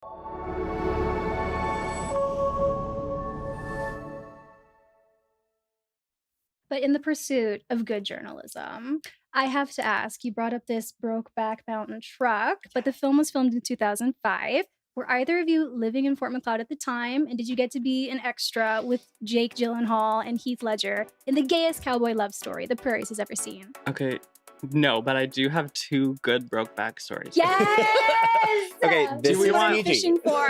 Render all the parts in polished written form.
But in the pursuit of good journalism, I have to ask, you brought up this Brokeback Mountain truck, but the film was filmed in 2005. Were either of you living in Fort Macleod at the time? And did you get to be an extra with Jake Gyllenhaal and Heath Ledger in the gayest cowboy love story the Prairies has ever seen? Okay, no, but I do have two good Brokeback stories. Yes! Okay, this is is what I'm PG. fishing for.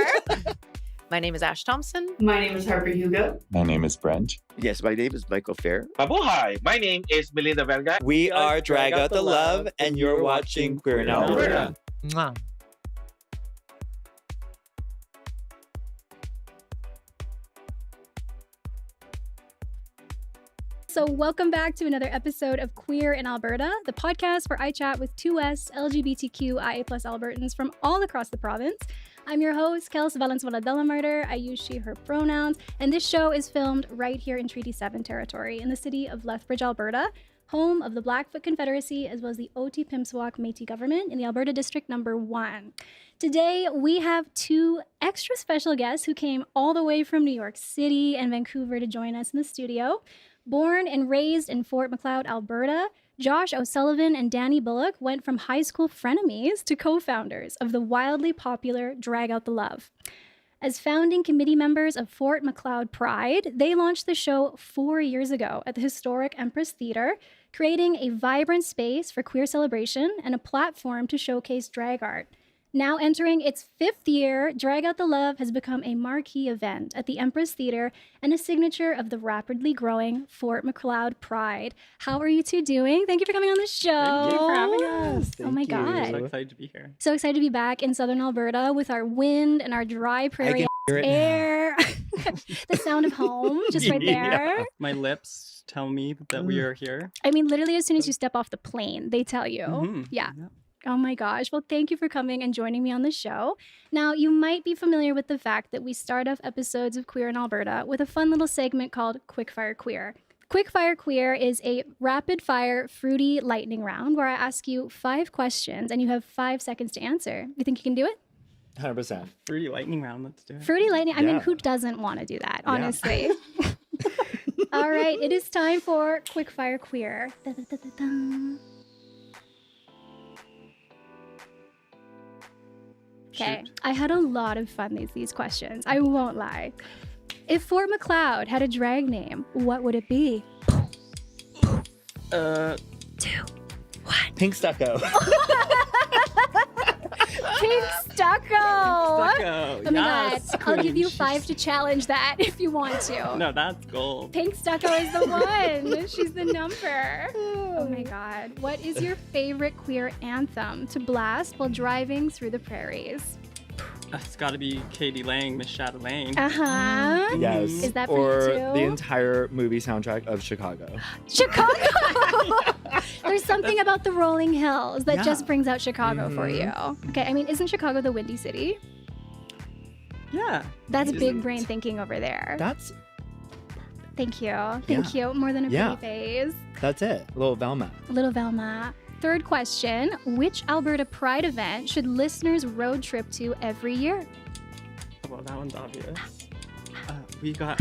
My name is Ash Thompson. My name is Harper Hugo. My name is Brent. Yes, my name is Michael Fair. Mabuhay! My name is Melinda Velga. We are Drag Out the Love, and you're watching Queer in Alberta. Mwah. So welcome back to another episode of Queer in Alberta, the podcast where I chat with 2S LGBTQIA+ Albertans from all across the province. I'm your host, Kels Valenzuela Delamarter. I use she, her pronouns, and this show is filmed right here in Treaty 7 territory in the city of Lethbridge, Alberta, home of the Blackfoot Confederacy as well as the Oti-Pimswak Métis government in the Alberta District Number 1. Today, we have two extra special guests who came all the way from New York City and Vancouver to join us in the studio. Born and raised in Fort Macleod, Alberta, Josh O'Sullivan and Danny Bullock went from high school frenemies to co-founders of the wildly popular Drag Out the Love. As founding committee members of Fort Macleod Pride, they launched the show 4 years ago at the historic Empress Theatre, creating a vibrant space for queer celebration and a platform to showcase drag art. Now entering its 5th year, Drag Out the Love has become a marquee event at the Empress Theatre and a signature of the rapidly growing Fort Macleod Pride. How are you two doing? Thank you for coming on the show. Thank you for having us. Oh my God. So excited to be here. So excited to be back in Southern Alberta with our wind and our dry prairie air. The sound of home just right there. Yeah. My lips tell me that we are here. I mean, literally as soon as you step off the plane, they tell you. Mhm. Yeah. Oh my gosh. Well, thank you for coming and joining me on the show. Now, you might be familiar with the fact that we start off episodes of Queer in Alberta with a fun little segment called Quickfire Queer. Quickfire Queer is a rapid-fire, fruity lightning round where I ask you 5 questions and you have 5 seconds to answer. You think you can do it? 100%. Fruity lightning round, let's do it. Fruity lightning. I mean, Yeah. who doesn't want to do that, honestly? All right, it is time for Quickfire Queer. Da-da-da-da-da. Okay, Shoot. I had a lot of fun with these questions. I won't lie. If Fort Macleod had a drag name, what would it be? 2, 1. Pink stucco. Pink stucco. Stucco. Oh my Yes, God. I'll give you queen. 5 to challenge that if you want to. No, that's gold. Pink stucco is the one. She's the number. Oh my God. What is your favorite queer anthem to blast while driving through the prairies? It's got to be Katie Lang, Miss Chatelaine. Uh-huh. Yes. Is that for or you too? the entire movie soundtrack of Chicago. Chicago! There's something about the rolling hills that Yeah. just brings out Chicago for you. Okay, I mean, isn't Chicago the Windy City? Yeah. That's Isn't- big brain thinking over there. That's Thank you. Thank you. More than a Yeah. pretty face. it. Little Velma. Little Velma. Third question, which Alberta Pride event should listeners road trip to every year? Well, that one's obvious. We got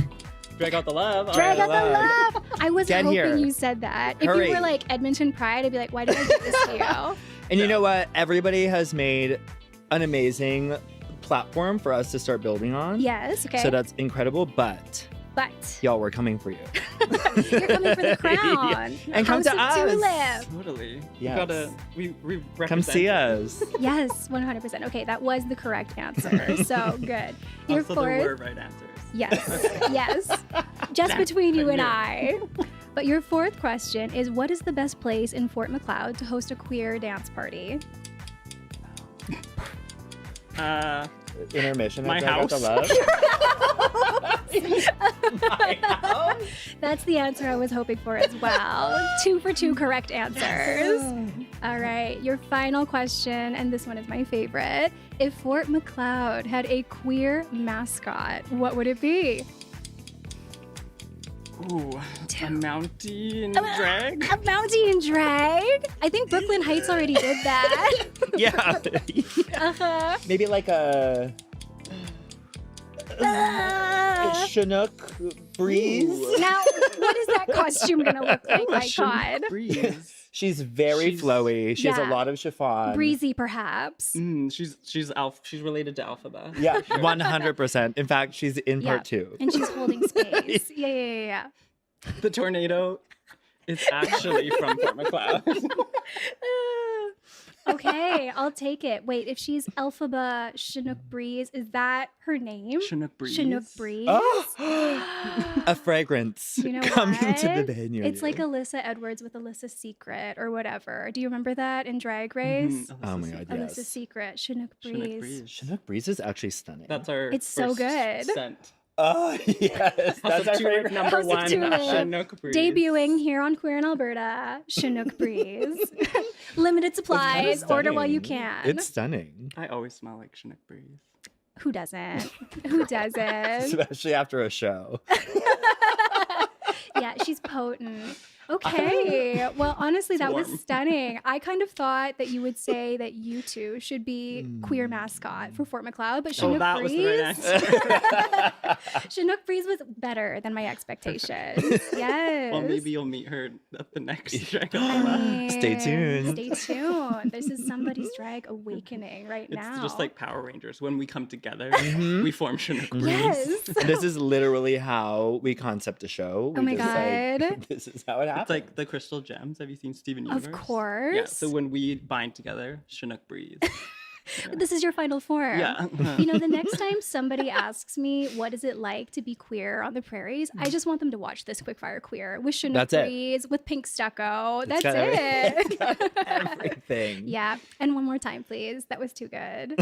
Drag Out the Love. Drag Out the Love! I was Get hoping here. you said that. If Hurry. you were like Edmonton Pride, I'd be like, why did I give this to you? And you know what? Everybody has made an amazing platform for us to start building on. Yes, okay. So that's incredible, but y'all, we're coming for you. You're coming for the crown. And come House to of us. Tulip. totally. Yes. We represent. Come see us. Yes, 100%. Okay, that was the correct answer. So good. Your Also, there were fourth. right answers. Yes, yes. Just between you and I. But your fourth question is, what is the best place in Fort Macleod to host a queer dance party? Intermission. My at Drag Out the house. Love. That's the answer I was hoping for as well. 2 for 2 correct answers. All right, your final question, and this one is my favorite. If Fort Macleod had a queer mascot, what would it be? Ooh, a Mountie in drag? A Mountie in drag? I think Brooke Lynn Hytes already did that. Yeah. Uh-huh. Maybe like a Chinook breeze. Now, what is that costume gonna look like? Ooh, a My Chinook God. breeze. She's very flowy. She has a Yeah. lot of chiffon. Breezy, perhaps. She's related to Alphaba. Yeah, 100%. In fact, she's in part 2. And she's holding space. Yeah. The tornado is actually from Fort Macleod. Okay, I'll take it. Wait, if she's Elphaba Chinook Breeze, is that her name? Chinook breeze. Chinook Breeze. Oh, a fragrance You know coming to the what? venue. It's like Alyssa Edwards with Alyssa's Secret or whatever. Do you remember that in Drag Race? Mhm. Oh my God, Alyssa's yes. Secret, Chinook Breeze. Chinook breeze. Chinook breeze is actually stunning. That's our. It's so first good. Scent. Oh yes, House that's of our Tulip favorite. number House of one. Tulip. Chinook breeze. Debuting here on Queer in Alberta, Chinook Breeze. Limited supplies, order while you can. It's stunning, I always smell like Chinook breeze. Who doesn't? Who doesn't? especially after a show. Yeah, she's potent. Okay. Well, honestly, that was warm. stunning. I kind of thought that you would say that you two should be queer mascot for Fort Macleod, but Chinook that was the right Breeze. Chinook Breeze was better than my expectations. Yes. Well, maybe you'll meet her at the next drag. I mean, Stay tuned. Stay tuned. This is somebody's drag awakening right It's now. just like Power Rangers. When we come together, Mhm. we form Chinook breeze. Yes. This is literally how we concept a show. Oh We my just, like, God. this is how it happens. It's like the crystal gems. Have you seen Steven Universe? Of course. Yeah. So when we bind together, Chinook breeze. This is your final form. Yeah. You know, the next time somebody asks me what is it like to be queer on the prairies, I just want them to watch this Quickfire Queer with Chinook That's it. Breeze, with pink stucco. That's got every- it. it's got everything. Yeah. And one more time, please. That was too good.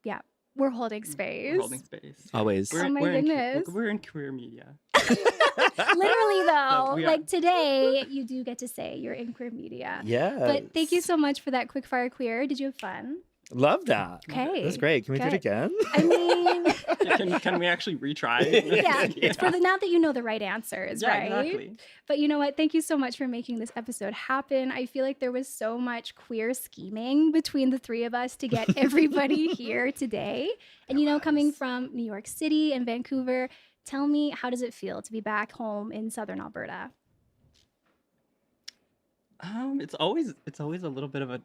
Yeah. We're holding space. We're holding space. Always. Oh my in, goodness. we're in queer media. Literally, though, we are. like today, you do get to say you're in queer media. Yeah. But thank you so much for that Quickfire Queer. Did you have fun? Love that. Okay. That's great. Can we do it Good. again? I mean, Can we actually retry? yeah, it's for the now that you know the right answers, Yeah, right? exactly. But you know what? Thank you so much for making this episode happen. I feel like there was so much queer scheming between the three of us to get everybody here today. And you know, coming from New York City and Vancouver, tell me, how does it feel to be back home in Southern Alberta? It's always a little bit of a,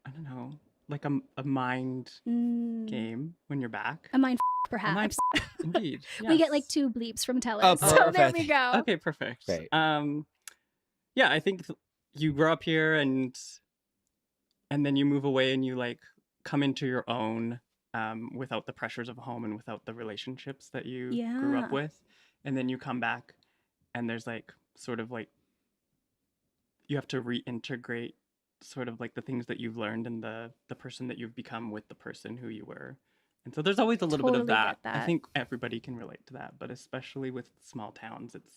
I don't know, like a mind game when you're back. A mind A perhaps. mind Indeed. We get like yes. 2 bleeps from TELUS. Oh, So there we perfect. go. Okay, perfect. Great. Yeah, I think you grow up here and then you move away and you like come into your own without the pressures of home and without the relationships that you grew up Yeah. with. And then you come back and there's like sort of like you have to reintegrate sort of like the things that you've learned and the person that you've become with the person who you were. And so there's always a little bit of Totally that. get I that. think everybody can relate to that, but especially with small towns, it's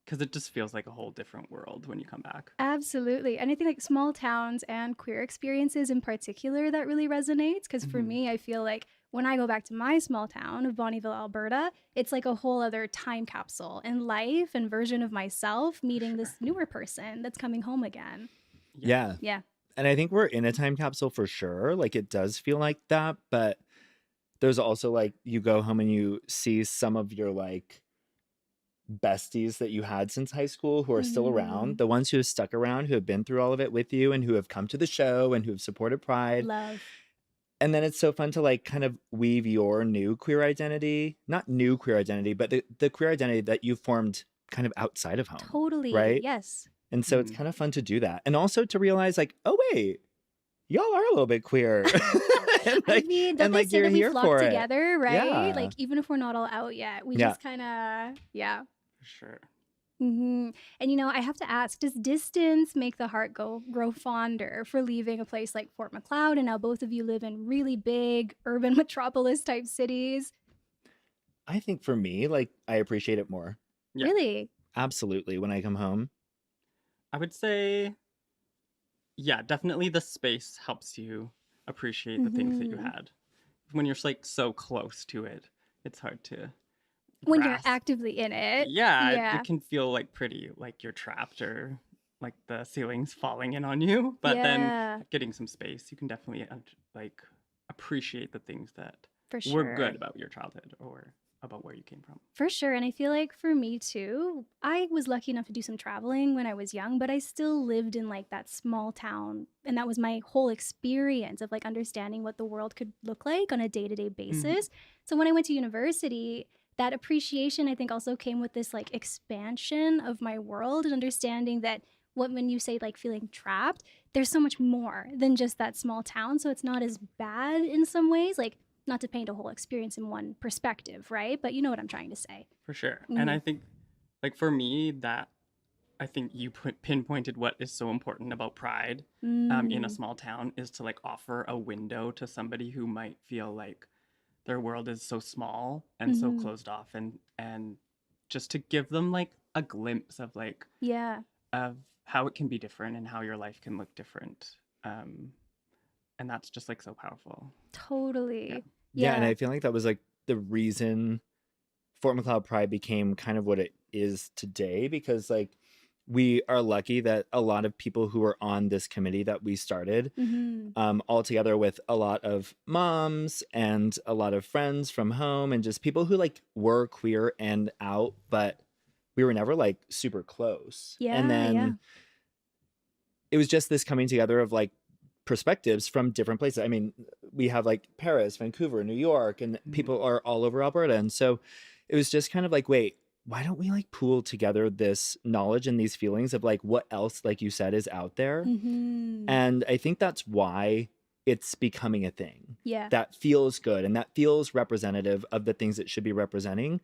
because it just feels like a whole different world when you come back. Absolutely. And I think like small towns and queer experiences in particular that really resonates. Because for Mhm. me, I feel like when I go back to my small town of Bonnyville, Alberta, it's like a whole other time capsule in life and version of myself meeting this newer person that's coming home again. Yeah. Yeah. And I think we're in a time capsule for sure. Like it does feel like that, but there's also like you go home and you see some of your like besties that you had since high school who are still around, the ones who have stuck around, who have been through all of it with you and who have come to the show and who have supported Pride. Love. And then it's so fun to like kind of weave your new queer identity, not new queer identity, but the queer identity that you formed kind of outside of home. Totally. Right? Yes. And so it's kind of fun to do that. And also to realize like, oh wait, y'all are a little bit queer. and I mean, don't and, they like, say you're that we here flock for it. together, right? Yeah. Like even if we're not all out yet, we Yeah. just kind of, yeah. For sure. And you know, I have to ask, does distance make the heart grow fonder for leaving a place like Fort Macleod? And now both of you live in really big urban metropolis type cities. I think for me, like I appreciate it more. Yeah. Really? Absolutely. When I come home. I would say, yeah, definitely the space helps you appreciate the things that you Mhm. had. When you're like so close to it, it's hard to When you're grasp. actively in it. Yeah, Yeah. it can feel like pretty, like you're trapped or like the ceiling's falling in on you. But Yeah. then getting some space, you can definitely like appreciate the things that For sure. were good about your childhood or about where you came from. For sure. And I feel like for me too, I was lucky enough to do some traveling when I was young, but I still lived in like that small town. And that was my whole experience of like understanding what the world could look like on a day-to-day basis. So when I went to university, that appreciation I think also came with this like expansion of my world and understanding that when you say like feeling trapped, there's so much more than just that small town. So it's not as bad in some ways, like not to paint a whole experience in one perspective, right? But you know what I'm trying to say. For sure. And I think, like, for me, I think you pinpointed what is so important about pride in a small town is to, like, offer a window to somebody who might feel like their world is so small and so closed off, and just to give them, like, a glimpse of, like, of how it can be different and how your life can look different. And that's just like so powerful. Totally. Yeah, and I feel like that was like the reason Fort Macleod Pride became kind of what it is today, because like we are lucky that a lot of people who are on this committee that we started all together with a lot of moms and a lot of friends from home and just people who like were queer and out, but we were never like super close. And then it was just this coming together of like perspectives from different places. I mean, we have like Paris, Vancouver, New York, and people are all over Alberta. And so it was just kind of like, wait, why don't we like pool together this knowledge and these feelings of like what else, like you said, is out there? And I think that's why it's becoming a thing that feels good and that feels representative of the things it should be representing.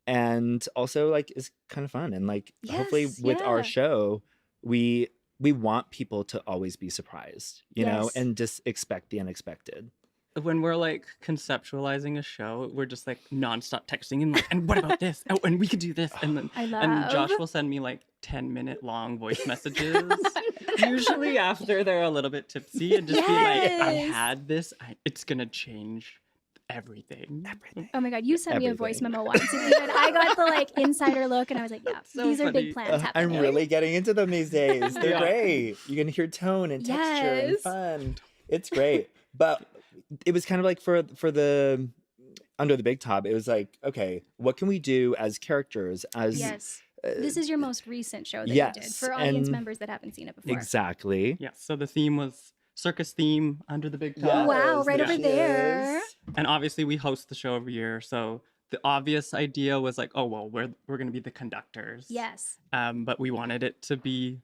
And also like is kind of fun. And like hopefully with our show, we want people to always be surprised, you know, and just expect the unexpected. When we're like conceptualizing a show, we're just like nonstop texting and like, and what about this? Oh, and we could do this. And then and Josh will send me like 10-minute long voice messages, usually after they're a little bit tipsy, and just be like, I had this. It's gonna change everything. Oh my God, you sent me a voice memo once, and I got the like insider look, and I was like, yeah, so these are funny. big plans happening. I'm really getting into them these days. They're great. You can hear tone and texture and fun. It's great. But it was kind of like for the Under the Big Top, it was like, okay, what can we do as characters? As this is your most recent show that you did for audience members that haven't seen it before. Exactly. Yeah. So the theme was circus theme, Under the Big Top. Wow, right over there. And obviously we host the show every year, so the obvious idea was like, oh well, we're going to be the conductors. Yes. But we wanted it to be,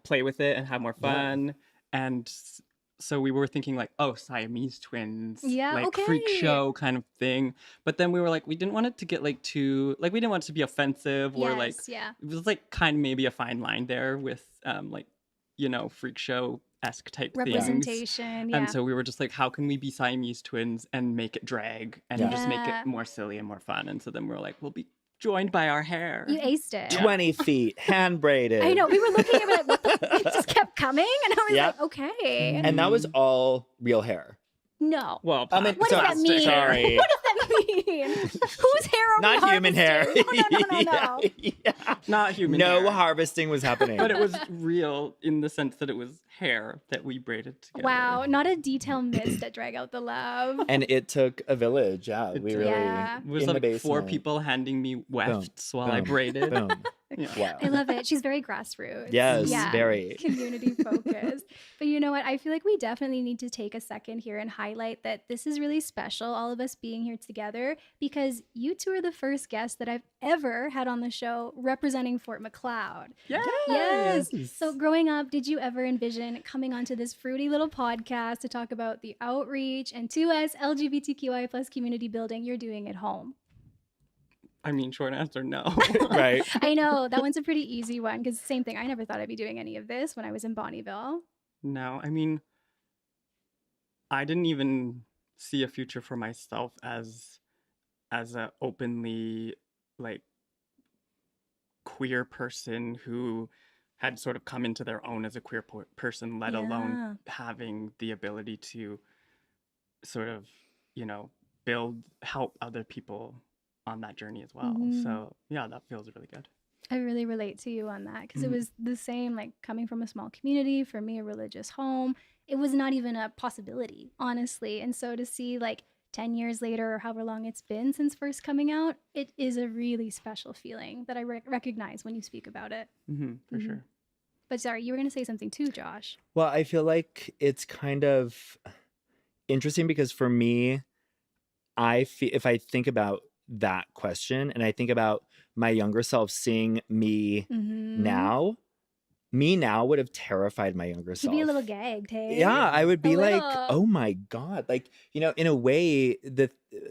play with it and have more fun. And so we were thinking like, oh, Siamese twins, like freak show kind of thing. But then we were like, we didn't want it to get like too, like we didn't want it to be offensive or like, it was like kind of maybe a fine line there with like, you know, freak show-esque type representation, things. And so we were just like, how can we be Siamese twins and make it drag and just make it more silly and more fun? And so then we were like, we'll be joined by our hair. You aced it. 20 feet, hand braided. I know. We were looking at it like, what the? It just kept coming. And I was like, okay. And that was all real hair. No. Well, I mean, what does that mean? Sorry. What does that mean? Whose hair are we Not human hair. No. Not human hair. No harvesting was happening. But it was real in the sense that it was hair that we braided together. Wow. Not a detail missed at Drag Out the Love. And it took a village. Yeah. We really. It was in like the 4 basement. people handing me wefts while I braided. Boom. Yeah. Wow. I love it. She's very grassroots. Yes, very. Community focused. But you know what? I feel like we definitely need to take a second here and highlight that this is really special, all of us being here together, because you two are the first guests that I've ever had on the show representing Fort Macleod. Yes. So growing up, did you ever envision coming onto this fruity little podcast to talk about the outreach and 2S LGBTQI plus community building you're doing at home? I mean, short answer, no. Right. I know. That one's a pretty easy one because same thing. I never thought I'd be doing any of this when I was in Bonnieville. No, I mean, I didn't even see a future for myself as a openly, like, queer person who had sort of come into their own as a queer person, let alone having the ability to sort of, you know, help other people on that journey as well. So yeah, that feels really good. I really relate to you on that because it was the same, like coming from a small community, for me, a religious home. It was not even a possibility, honestly. And so to see like 10 years later or however long it's been since first coming out, it is a really special feeling that I recognize when you speak about it. For sure. But sorry, you were going to say something too, Josh. Well, I feel like it's kind of interesting because for me, if I think about that question and I think about my younger self seeing me now, me now would have terrified my younger self. You'd be a little gagged, hey? Yeah, I would be like, little. oh my God. Like, you know, in a way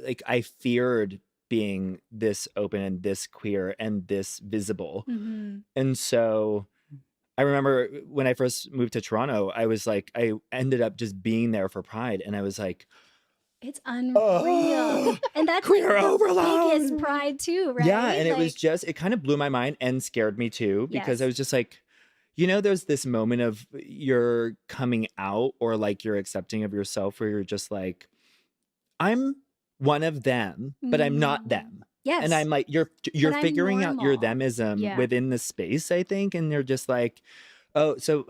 like I feared being this open and this queer and this visible. And so I remember when I first moved to Toronto, I was like, I ended up just being there for Pride. And I was like, it's unreal. And that's queer like the overload. biggest Pride too, right? Yeah, and like, it kind of blew my mind and scared me too, because Yes. I was just like, you know, there's this moment of you're coming out or like you're accepting of yourself where you're just like, I'm one of them, but I'm not them. Yes. And I'm like, you're But I'm figuring out your normal. themism Yeah. within the space, I think. And they're just like, oh, so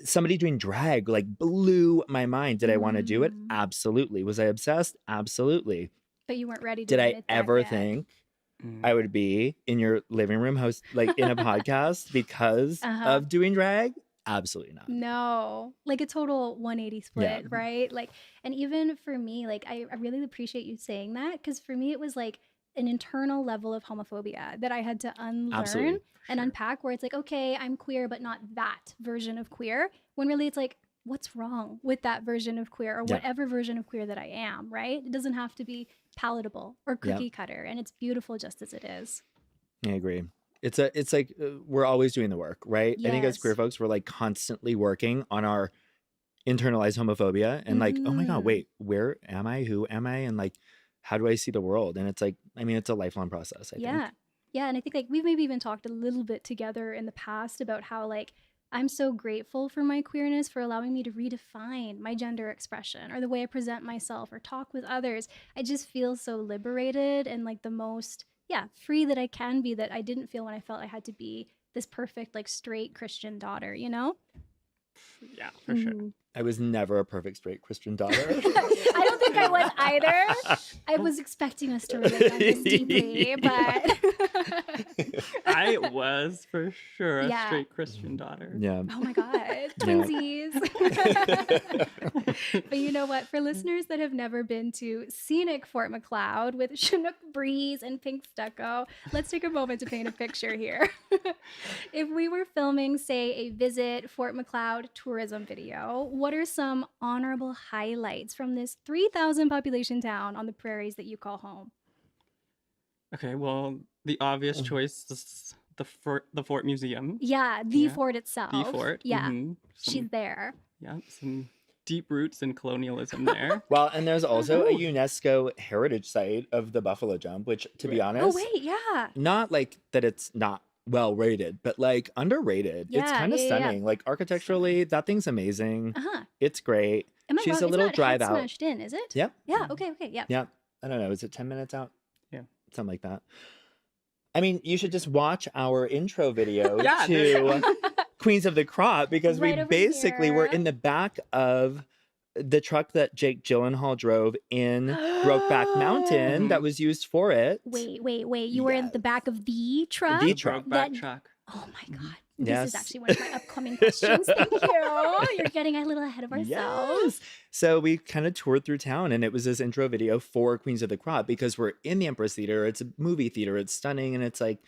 somebody doing drag like blew my mind. Did I want to do it? Absolutely. Was I obsessed? Absolutely. But you weren't ready to Did I admit that ever yet. think I would be in your living room host, like in a podcast because of doing drag? Absolutely not. No, like a total 180 split, Yeah. right? Like, and even for me, like, I really appreciate you saying that, because for me, it was like an internal level of homophobia that I had to unlearn Absolutely. and unpack, where it's like, okay, I'm queer, but not that version of queer. When really it's like, what's wrong with that version of queer or Yeah. whatever version of queer that I am, right? It doesn't have to be palatable or cookie cutter, and it's beautiful just as it is. I agree. It's like we're always doing the work, right? I think as Yes. queer folks, we're like constantly working on our internalized homophobia and like, oh my God, wait, where am I? Who am I? And like, how do I see the world? And it's like, I mean, it's a lifelong process, I think. Yeah, and I think like we've maybe even talked a little bit together in the past about how like I'm so grateful for my queerness for allowing me to redefine my gender expression or the way I present myself or talk with others. I just feel so liberated and like the most free that I can be, that I didn't feel when I felt I had to be this perfect like straight Christian daughter, you know? Yeah, for sure. I was never a perfect straight Christian daughter. I don't think I was either. I was expecting us to relate on this deeply, but I was for sure a Yeah. straight Christian daughter. Yeah. oh my God, twinsies. But you know what? For listeners that have never been to scenic Fort Macleod with Chinook breeze and pink stucco, let's take a moment to paint a picture here. If we were filming, say, a Visit Fort Macleod tourism video, what are some honorable highlights from this 3,000 population town on the prairies that you call home? Okay, well, the obvious choice is the Fort Museum. Yeah, the Yeah. fort itself. The fort. Yeah, Mhm. she's Some, there. yeah, some deep roots in colonialism there. Well, and there's also a UNESCO heritage site of the Buffalo Jump, which, to be honest, Oh, wait, yeah. not like that it's not well rated, but like underrated. It's Yeah, kind of yeah, yeah. stunning. Like architecturally, that thing's amazing. Uh-huh. It's great. Am I She's wrong? a It's little not drive head out. smashed in, is it? Yep. Yeah, okay, yeah. Yeah. I don't know. Is it 10 minutes out? Yeah. Something like that. I mean, you should just watch our intro video Yeah, to Queens of the Crop, because Right we over basically were here. in the back of the truck that Jake Gyllenhaal drove in Brokeback Mountain that was used for it. Wait. You were in the back of the truck? The The truck. Brokeback That- truck. Oh my God. This Yes. is actually one of my upcoming questions. Thank you. You're getting a little ahead of ourselves. Yes. So we kind of toured through town, and it was this intro video for Queens of the Crop because we're in the Empress Theater. It's a movie theater. It's stunning, and it's like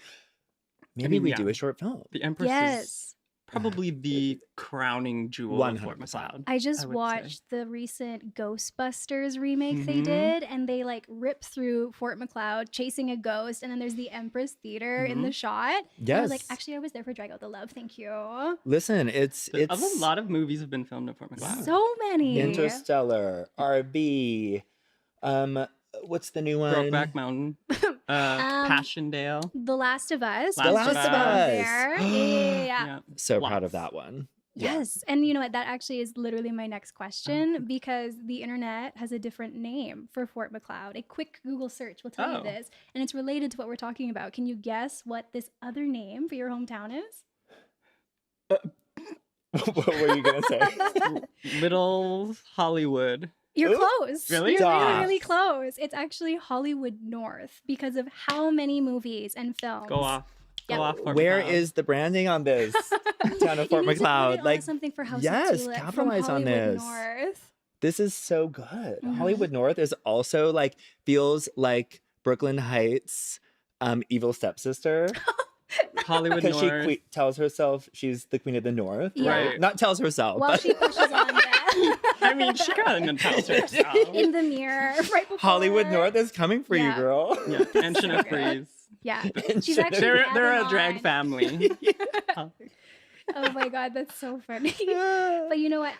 maybe mean, we yeah. do a short film. The Empress is Yes. probably the crowning jewel of Fort 100%. Macleod. I just would say. watched the recent Ghostbusters remake they Mhm. did, and they like rip through Fort Macleod chasing a ghost, and then there's the Empress Theater in the shot. And I was like, Yes. actually, I was there for Drag Out the Love. Thank you. Listen, it's A lot of movies have been filmed at Fort Macleod. So many. Interstellar, RB. What's the new one? Brokeback Mountain, Passchendaele. The Last of Us. The was Last just of filmed Us. there. Yeah. Yeah. So proud of Lots. that one. Yeah. Yes. And you know what? That actually is literally my next question, because the internet has a different name for Fort Macleod. A quick Google search will tell you Oh. this, and it's related to what we're talking about. Can you guess what this other name for your hometown is? What were you gonna say? Little Hollywood. You're Ooh, close. really? You're really, Stop. really close. It's actually Hollywood North because of how many movies and films. Go off. Go Yeah. off. Fort Where Macleod. is the branding on this? Town of Fort You need to put Macleod. it on Like, something for House yes, of Tulip capitalize from on Hollywood this. North. this is so good. Mhm. Hollywood North is also like feels like Brooke Lynn Hytes' evil stepsister. Hollywood Because she North? tells herself she's the queen of the North. Yeah. Right. Not tells herself, While but she pushes on that I mean, she kind of tells herself. in the mirror right before. Hollywood North is coming for Yeah. you, girl. Yeah, pension So of good. freeze. Yeah. And She's so- actually They're a adding drag on. family. Oh my god, that's so funny. But you know what?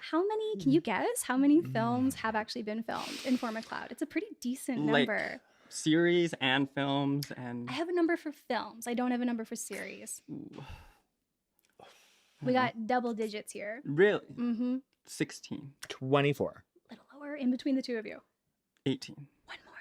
Can you guess how many films have actually been filmed in Fort Macleod? It's a pretty decent Like- number. Series and films and I have a number for films. I don't have a number for series. Ooh. We got double digits here. Really? Mm-hmm. 16, 24. A little lower in between the two of you. 18, One more.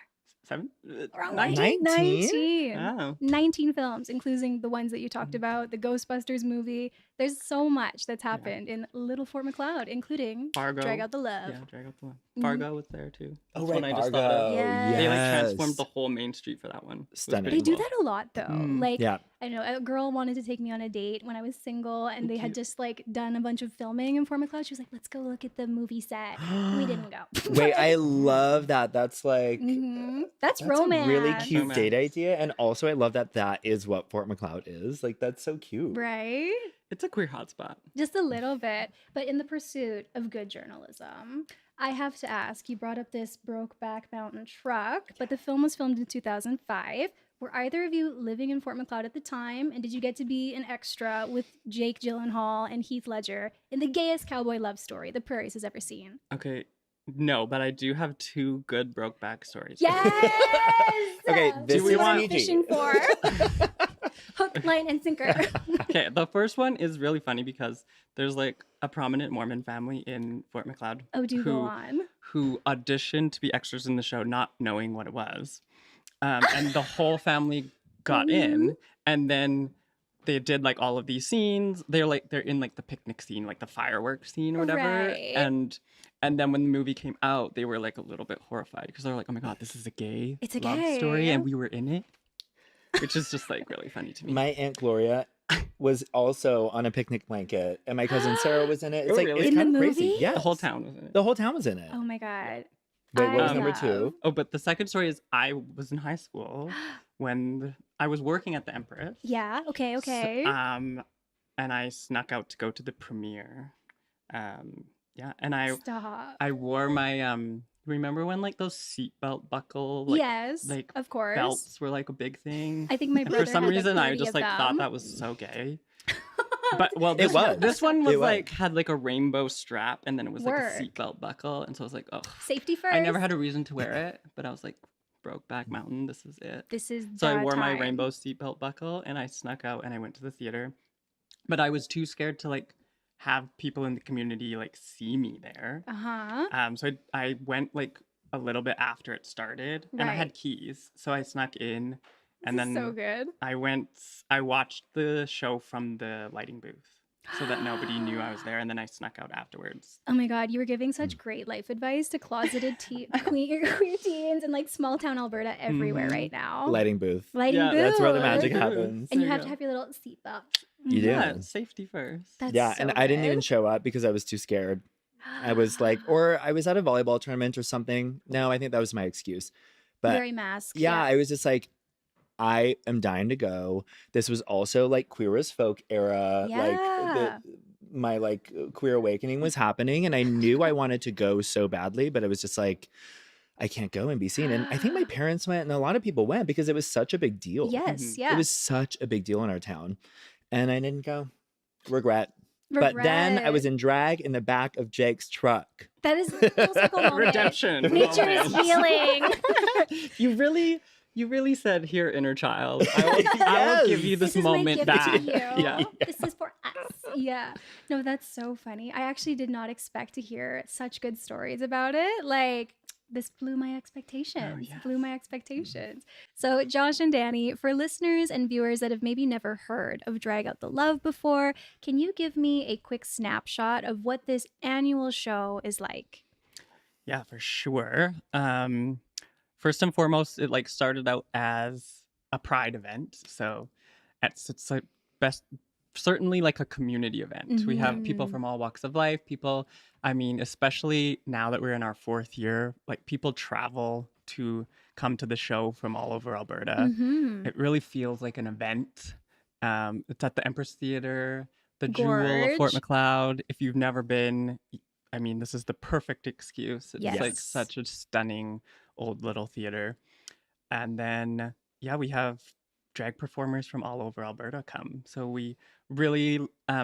7, Wrong 19? 19. Oh. 19 films, including the ones that you talked about, the Ghostbusters movie. There's so much that's happened in Little Fort Macleod, including Fargo. Drag Out the Love. Yeah, Drag Out the Love. Mhm. Fargo was there too. Oh, That's right, one I just Fargo. thought of. Yes. They like Yes. transformed the whole main street for that one. It was Stunning. pretty They do cool. that a lot though. Mm. Like, Yeah. I know a girl wanted to take me on a date when I was single, and they had Cute. just like done a bunch of filming in Fort Macleod. She was like, "Let's go look at the movie set." We didn't go. Wait, I love that. That's like That's that's romance. a really cute Romance. date idea, and also I love that that is what Fort Macleod is. Like that's so cute. right? It's a queer hotspot. Just a little bit, but in the pursuit of good journalism, I have to ask. You brought up this Brokeback Mountain truck, but the film was filmed in 2005. Were either of you living in Fort Macleod at the time, and did you get to be an extra with Jake Gyllenhaal and Heath Ledger in the gayest cowboy love story the Prairies has ever seen? Okay, no, but I do have 2 good Brokeback stories. Yes. Okay, this is what I'm PG. fishing for. Hook, line, and sinker. Okay, the first one is really funny because there's like a prominent Mormon family in Fort Macleod Oh, do go on. who auditioned to be extras in the show, not knowing what it was. And the whole family got in, and then they did like all of these scenes. They're in like the picnic scene, like the fireworks scene or whatever. Right. And then when the movie came out, they were like a little bit horrified because they were like, "Oh my god, this is a gay It's a love gay. story, and we were in it," which is just like really funny to me. My Aunt Gloria was also on a picnic blanket, and my cousin Sarah was in it. It's Oh, like really? it's In the kind of crazy. movie? Yeah, The whole town was in it. The whole town was in it. Oh my god. Wait, what was I number love- 2? Oh, but the second story is I was in high school when I was working at the Empress. Yeah. Okay. So, Okay. and I snuck out to go to the premiere. Yeah, and Stop. I wore my remember when like those seatbelt buckle like yes. like of course. belts were like a big thing. I think my And brother. for some had, reason like, I 30 just of like thought them. that was so gay. But well, this was. this one was It was. like had like a rainbow strap, and then it was like Work. a seatbelt buckle, and so I was like, oh, Safety first. I never had a reason to wear it, but I was like, Brokeback Mountain, this is it. This is. So I the wore my time. rainbow seatbelt buckle, and I snuck out and I went to the theater, but I was too scared to like have people in the community like see me there. Uh huh. So I went like a little bit after it started, and I Right. had keys, so I snuck in, and This is then so good. I watched the show from the lighting booth so that nobody knew I was there, and then I snuck out afterwards. Oh my god, you were giving Mm. such great life advice to closeted queer teens in like small town Alberta everywhere Mhm. right now. Lighting booth. Lighting Yeah, booth. That's where the magic Booth. happens. And you There have you to go. have your little seatbelt. You do. Yeah, safety first. That's Yeah, so and I didn't even good. show up because I was too scared. I was like, or I was at a volleyball tournament or something. No, I think that was my excuse. But very masked. yeah, I was just like, I am dying to go. This was also like queer as folk era. Yeah. Like my like queer awakening was happening, and I knew I wanted to go so badly, but it was just like, I can't go and be seen. And I think my parents went, and a lot of people went because it was such a big deal. Yes, Mhm. yeah. It was such a big deal in our town, and I didn't go. Regret. But then I was in drag in the back of Jake's truck. That is full circle moment. Redemption. Nature is moment. healing. You really said, "Here, inner child, I will give you this This is my moment gift back." to you. Yeah. This is for us. Yeah. No, that's so funny. I actually did not expect to hear such good stories about it. Like, this blew my expectations. yes. Blew my expectations. So, Josh and Danny, for listeners and viewers that have maybe never heard of Drag Out the Love before, can you give me a quick snapshot of what this annual show is like? Yeah, for sure. First and foremost, it like started out as a pride event. So it's like best certainly like a community event. We have people Mhm. from all walks of life, people, I mean, especially now that we're in our 4th year, like people travel to come to the show from all over Alberta. Mhm. It really feels like an event. It's at the Empress Theatre, the Jewel of Fort Gorge. Macleod. If you've never been, I mean, this is the perfect excuse. It's like Yes. such a stunning old little theater. And then, yeah, we have drag performers from all over Alberta come. So we really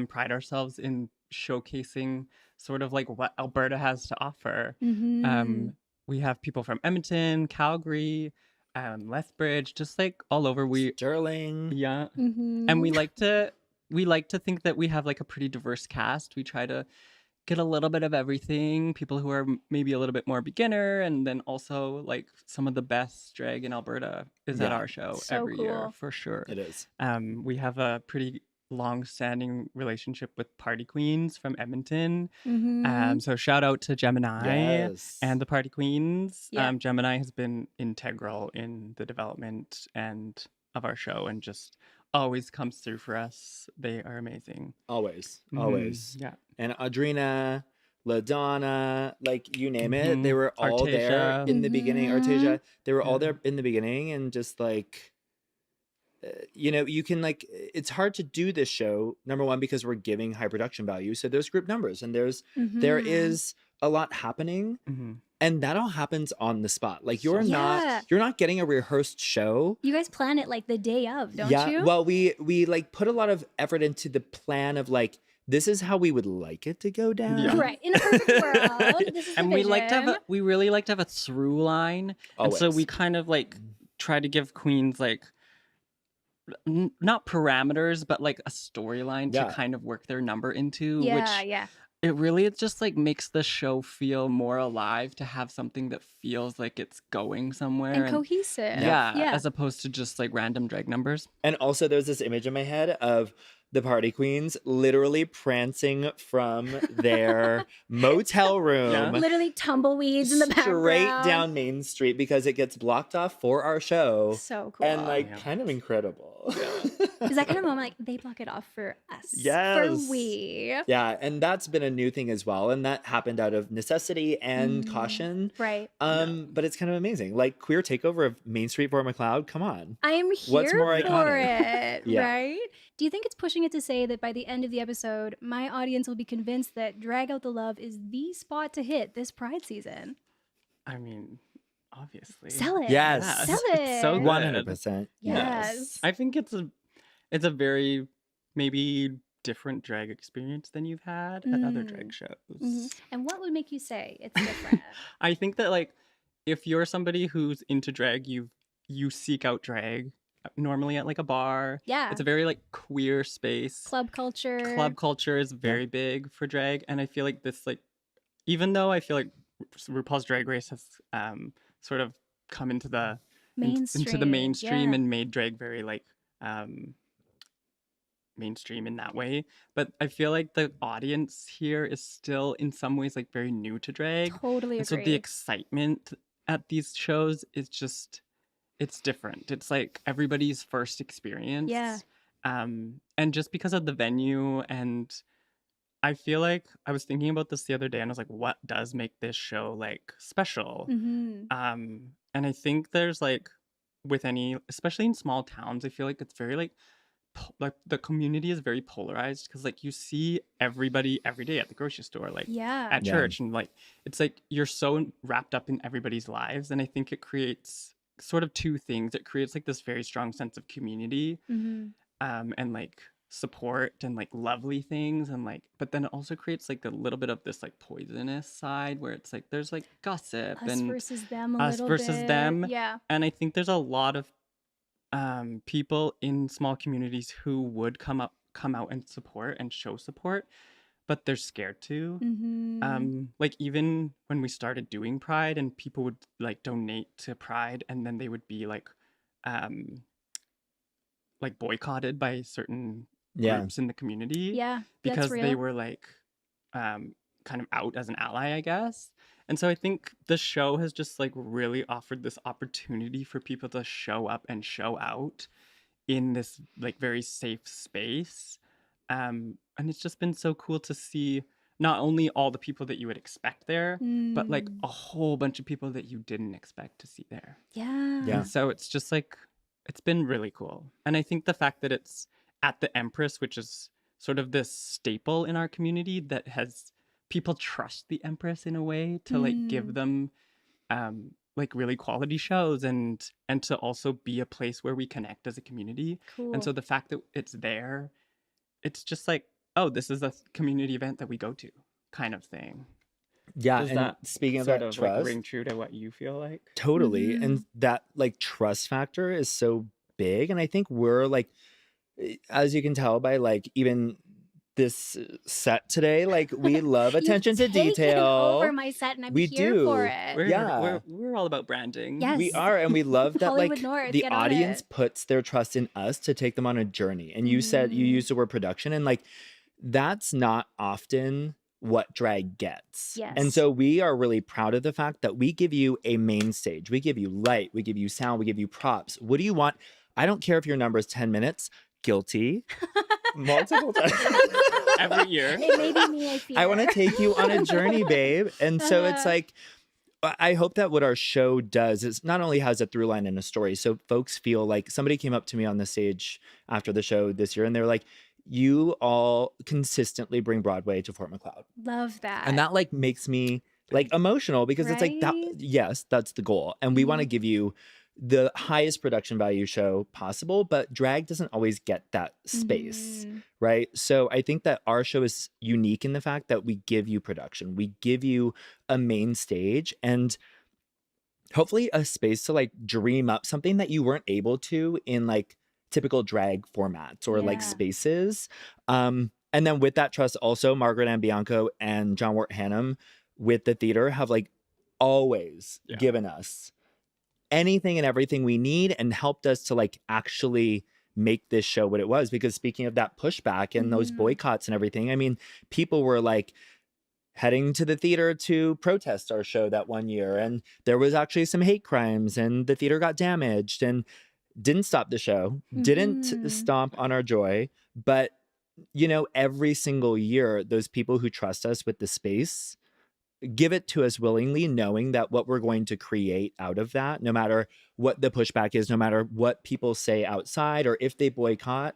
pride ourselves in showcasing sort of like what Alberta has to offer. Mhm. We have people from Edmonton, Calgary, Lethbridge, just like all over. Sterling. Yeah, Mhm. and we like to think that we have like a pretty diverse cast. We try to get a little bit of everything. People who are maybe a little bit more beginner, and then also like some of the best drag in Alberta is at Yeah. our show So every year cool. for sure. It is. We have a pretty long-standing relationship with Party Queens from Edmonton. Mhm. So shout out to Gemini Yes. and the Party Queens. Yeah. Gemini has been integral in the development and of our show and just always comes through for us. They are amazing. Always. Mhm. Always. Yeah. And Audrina, LaDonna, like you name it, they were all there Artesia. in the beginning. Mhm. Artesia, they were all Yeah. there in the beginning, and just like, you know, you can like, it's hard to do this show. Number one, because we're giving high production value, so there's group numbers, and there Mhm. is a lot happening, Mhm. and that all happens on the spot. Like So Yeah. you're not getting a rehearsed show. You guys plan it like the day of, don't Yeah, you? well, we like put a lot of effort into the plan of like, this is how we would like it to go down. Yeah. Right. In a perfect world, this is the And we like to have vision. we really like to have a through line. And so we Always. kind of like try to give queens like not parameters, but like a storyline Yeah. to kind of work their number into, Yeah, which yeah. it really just like makes the show feel more alive to have something that feels like it's going somewhere And cohesive. yeah, Yeah. as opposed to just like random drag numbers. And also, there's this image in my head of the Party Queens literally prancing from their motel room Literally tumbleweeds in the straight background. down Main Street because it gets blocked off for our show. So cool. And like, Yeah. kind of incredible. Is that kind of moment like they block it off for us? Yes. For we. Yeah, and that's been a new thing as well, and that happened out of necessity and Mm. caution. Right. But it's kind of amazing. Like, queer takeover of Main Street Fort Macleod. Come on. I am What's here more for iconic? it. Yeah. Right? Do you think it's pushing it to say that by the end of the episode, my audience will be convinced that Drag Out the Love is the spot to hit this Pride season? I mean, obviously. Sell it. Yes. Sell It's so it. good. 100%. Yes. I think it's a very maybe different drag experience than you've had at other drag shows. Mhm. And what would make you say it's different? I think that like if you're somebody who's into drag, you seek out drag normally at like a bar. Yeah. It's a very like queer space. Club culture. Club culture is very big for drag, and I feel like this like even though I feel like RuPaul's Drag Race has sort of come into the into the mainstream yeah. and made drag very like mainstream in that way, but I feel like the audience here is still in some ways like very new to drag. Totally And so agree. the excitement at these shows is just it's different. It's like everybody's first experience. Yeah. And just because of the venue, and I feel like I was thinking about this the other day and I was like, what does make this show like special? Mhm. And I think there's like with any, especially in small towns, I feel like it's very like the community is very polarized because like you see everybody every day at the grocery store, like Yeah. at Yeah. church, and like it's like you're so wrapped up in everybody's lives, and I think it creates sort of two things. It creates like this very strong sense of community, Mhm. and like support and like lovely things, and like but then it also creates like a little bit of this like poisonous side where it's like there's like gossip Us and versus them a us little versus bit. them. Yeah. And I think there's a lot of people in small communities who would come out and support and show support, but they're scared to. Mhm. Like even when we started doing Pride and people would like donate to Pride and then they would be like boycotted by certain Yeah. groups in the community Yeah. because that's real. they were like kind of out as an ally, I guess. And so I think the show has just like really offered this opportunity for people to show up and show out in this like very safe space. And it's just been so cool to see not only all the people that you would expect there, but like a whole bunch of people that you didn't expect to see there. Yeah. Yeah. And so it's just like, it's been really cool. And I think the fact that it's at the Empress, which is sort of this staple in our community that has people trust the Empress in a way to like give them like really quality shows and to also be a place where we connect as a community. Cool. And so the fact that it's there, it's just like, oh, this is a community event that we go to kind of thing. Yeah, Does and that speaking of sort that of trust, like ring true to what you feel like? totally. And that like trust factor is so big. And I think we're like, as you can tell by like even this set today, like we love attention to You've taken detail. over my set, and I'm We here do. for it. We're all about branding. Yes. We are, and we love that Hollywood like North, the get on audience it. puts their trust in us to take them on a journey. And you said you used the word production, and like that's not often what drag gets. Yes. And so we are really proud of the fact that we give you a main stage. We give you light, we give you sound, we give you props. What do you want? I don't care if your number is 10 minutes. Guilty. Multiple times. Every year. It may be me, I fear. I want to take you on a journey, babe. And so it's like, I hope that what our show does is not only has a through line and a story, so folks feel like somebody came up to me on the stage after the show this year and they were like, you all consistently bring Broadway to Fort Macleod. Love that. And that like makes me like emotional because it's like that. Right? Yes, that's the goal. And we want to give you the highest production value show possible, but drag doesn't always get that space, right? So I think that our show is unique in the fact that we give you production, we give you a main stage, and hopefully a space to like dream up something that you weren't able to in like typical drag formats or like spaces. And then with that trust also, Margaret Ann Bianco and John Wart Hannum with the theater have like always given us anything and everything we need and helped us to like actually make this show what it was. Because speaking of that pushback and those boycotts and everything, I mean, people were like heading to the theater to protest our show that one year. And there was actually some hate crimes and the theater got damaged and didn't stop the show, didn't stomp on our joy. But, you know, every single year, those people who trust us with the space give it to us willingly, knowing that what we're going to create out of that, no matter what the pushback is, no matter what people say outside or if they boycott,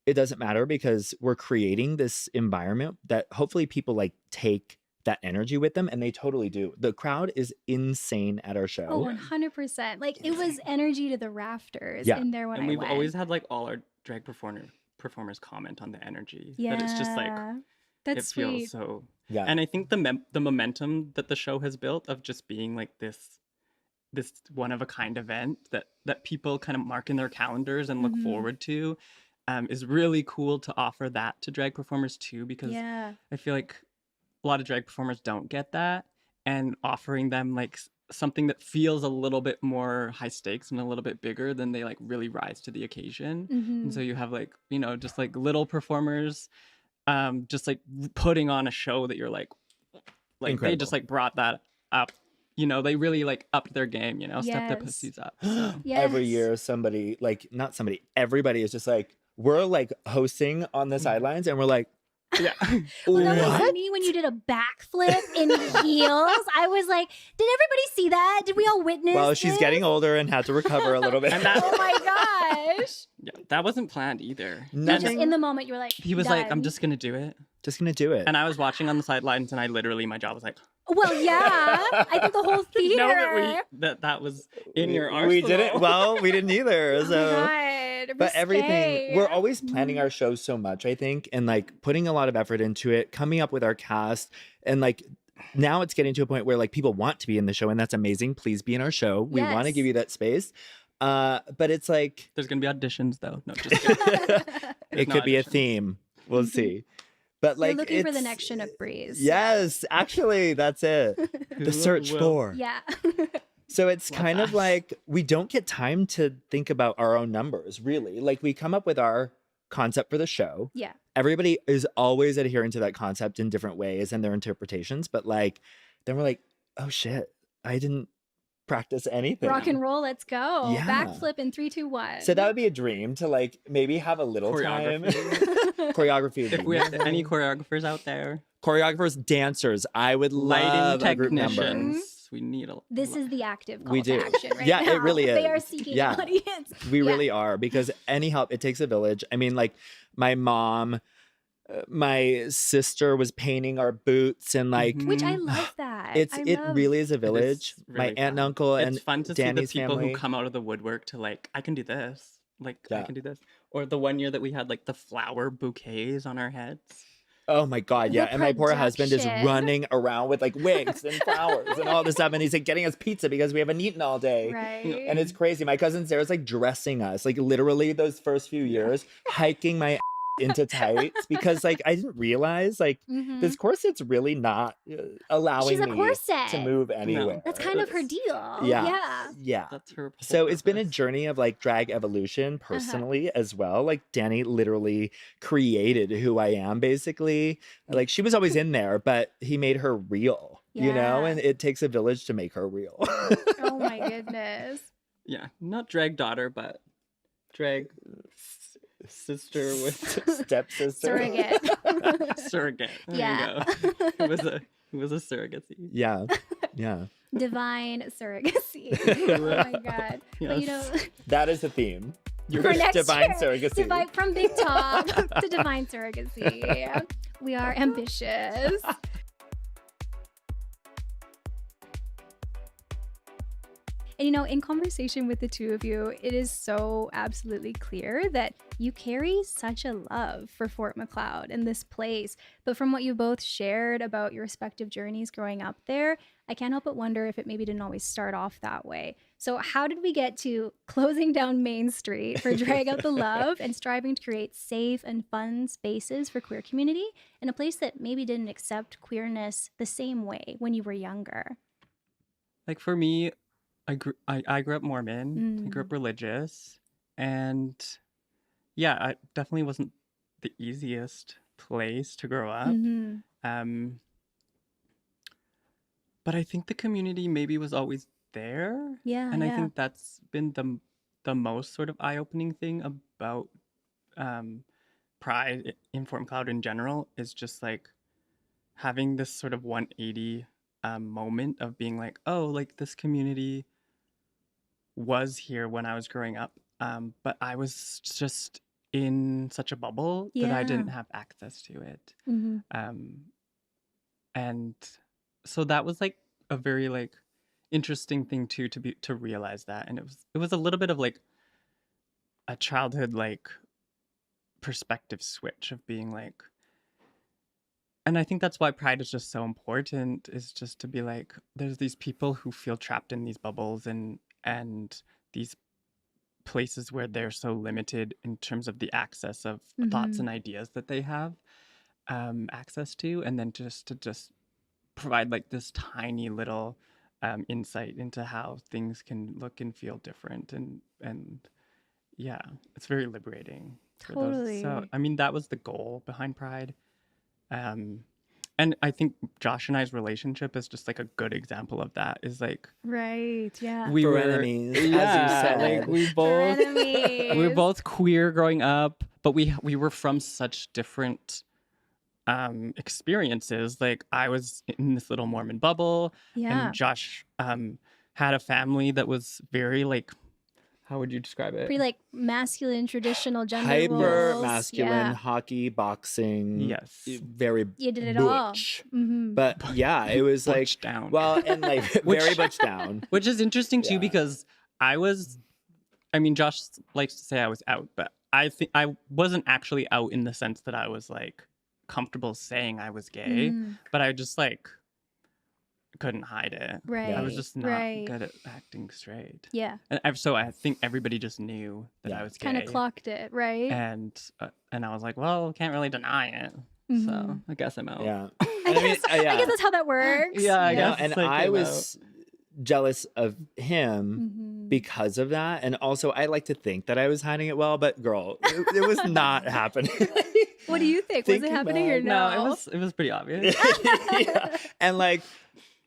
it doesn't matter because we're creating this environment that hopefully people like take that energy with them, and they totally do. The crowd is insane at our show. Oh, 100%. Like it was energy to the rafters Yeah. in there when And I we've went. always had like all our drag performers comment on the energy. Yeah. That it's just like, that's it sweet. feels so. Yeah. And I think the momentum that the show has built of just being like this one of a kind event that people kind of mark in their calendars and look forward to is really cool to offer that to drag performers too, because I feel like a lot of drag performers don't get that, and offering them like something that feels a little bit more high stakes and a little bit bigger, than they like really rise to the occasion. And so you have like, you know, just like little performers just like putting on a show that you're like Incredible. they just like brought that up, you know, they really like upped their game, you know, stepped their Yes. pussies up. So. Every year somebody like, not somebody, everybody is just like, we're like hosting on the sidelines and we're like, Yeah. Well, that was what? me when you did a backflip in heels. I was like, did everybody see that? Did we all witness Well, she's this? getting older and had to recover a little bit. And that- Oh my gosh. Yeah, that wasn't planned either. You Nothing. just in the moment, you were like, He was like, I'm done. just gonna do it. Just gonna do it. And I was watching on the sidelines, and I literally, my job was like, Well, yeah. I think the whole theater. know that was in your arsenal. We didn't. Well, we didn't either. Oh my So. God. But everything, risque. we're always planning our shows so much, I think, and like putting a lot of effort into it, coming up with our cast, and like now it's getting to a point where like people want to be in the show, and that's amazing. Please be in our show. We want to Yes. give you that space. But it's like There's gonna be auditions though. No, just kidding. it no could be a auditions. theme. We'll see. But like You're looking for the it's- next Chinook breeze. Yes, actually, that's it. The search will. for. Yeah. So it's Love kind of that. like we don't get time to think about our own numbers, really. Like we come up with our concept for the show. Yeah. everybody is always adhering to that concept in different ways and their interpretations. But like, then we're like, oh shit, I didn't practice anything. Rock and roll, let's go. Yeah. Backflip in 3, 2, 1. So that would be a dream to like maybe have a little time. Choreography would If be we have amazing. any choreographers out there, choreographers, dancers, I would lighting love a group member. technicians, we need a. This is the active call We to do. action right Yeah, now. it really They is. are seeking Yeah. an audience. We Yeah. really are, because any help, it takes a village. I mean, like my mom, my sister was painting our boots, and like Which I Mhm. love that. it love- really is a village. My really aunt and fun. uncle It's and fun to Danny's see the people family. who come out of the woodwork to like, I can do this. Like, I Yeah. can do this. Or the one year that we had like the flower bouquets on our heads. Oh my god, yeah. The And my poor husband is production. running around with like wigs and flowers and all this stuff, and he's like getting us pizza because we haven't eaten all day. Right. And it's crazy. My cousin Sarah's like dressing us, like literally those first few years, hiking my into tights, because like I didn't realize like Mhm. this corset's really not allowing She's a me corset. to move anywhere. That's kind of her deal. Yeah. Yeah. That's her. So whole it's been a purpose. journey of like drag evolution personally as well. Like Danny literally created who I am basically. Like she was always in there, but he made her real, you know, Yeah. and it takes a village to make her real. Oh my goodness. Yeah, not drag daughter, but drag sister with Stepsister. Surrogate. surrogate. There Yeah. you go. It was a surrogacy. Yeah. Yeah. Divine surrogacy. Oh my god. But you know, That is the theme. Your For next divine year, surrogacy. divine from big top to divine surrogacy. We are ambitious. And you know, in conversation with the two of you, it is so absolutely clear that you carry such a love for Fort Macleod and this place. But from what you both shared about your respective journeys growing up there, I can't help but wonder if it maybe didn't always start off that way. So how did we get to closing down Main Street for Drag Out the Love and striving to create safe and fun spaces for queer community in a place that maybe didn't accept queerness the same way when you were younger? Like for me, I grew up Mormon. I grew up religious, and yeah, it definitely wasn't the easiest place to grow up. Mhm. But I think the community maybe was always there, Yeah, and I yeah. think that's been the most sort of eye-opening thing about Pride in Fort Macleod in general is just like having this sort of 180 moment of being like, oh, like this community was here when I was growing up, but I was just in such a bubble that I didn't Yeah. have access to it. Mhm. And so that was like a very like interesting thing too to realize that, and it was a little bit of like a childhood like perspective switch of being like, and I think that's why Pride is just so important, is just to be like, there's these people who feel trapped in these bubbles and these places where they're so limited in terms of the access of thoughts and ideas that they have access to, and then just to provide like this tiny little insight into how things can look and feel different, and yeah, it's very liberating for those. So Totally. I mean, that was the goal behind Pride. And I think Josh and I's relationship is just like a good example of that. Is like Right. Yeah. we were, Frenemies, as you yeah, said. like we both we were Frenemies. both queer growing up, but we were from such different experiences. Like I was in this little Mormon bubble, Yeah. and Josh had a family that was very like, how would you describe it? Pretty like masculine traditional gender Hyper roles. masculine, Yeah. hockey, boxing. Yes. Very You did it all. butch. Mhm. But yeah, it was like, Butch down. well, and like very butch down. Which is interesting too, Yeah. because I mean, Josh likes to say I was out, but I think I wasn't actually out in the sense that I was like comfortable saying I was gay, Mm, but I just like couldn't hide it. right. I was just not right. good at acting straight. Yeah. And so I think everybody just knew that Yeah. I was gay. Kind of clocked it, right? And I was like, well, can't really deny it. So Mhm. I guess I'm out. Yeah. I And I mean, guess, yeah. I guess that's how that works. Yeah, I You know, guess and it's like I I'm was jealous of him Mhm. because of that. And also, I like to think that I was hiding it well, but girl, it was not happening. What do you think? Was it Thinking happening or back- no? No, it was pretty obvious. Yeah. And like,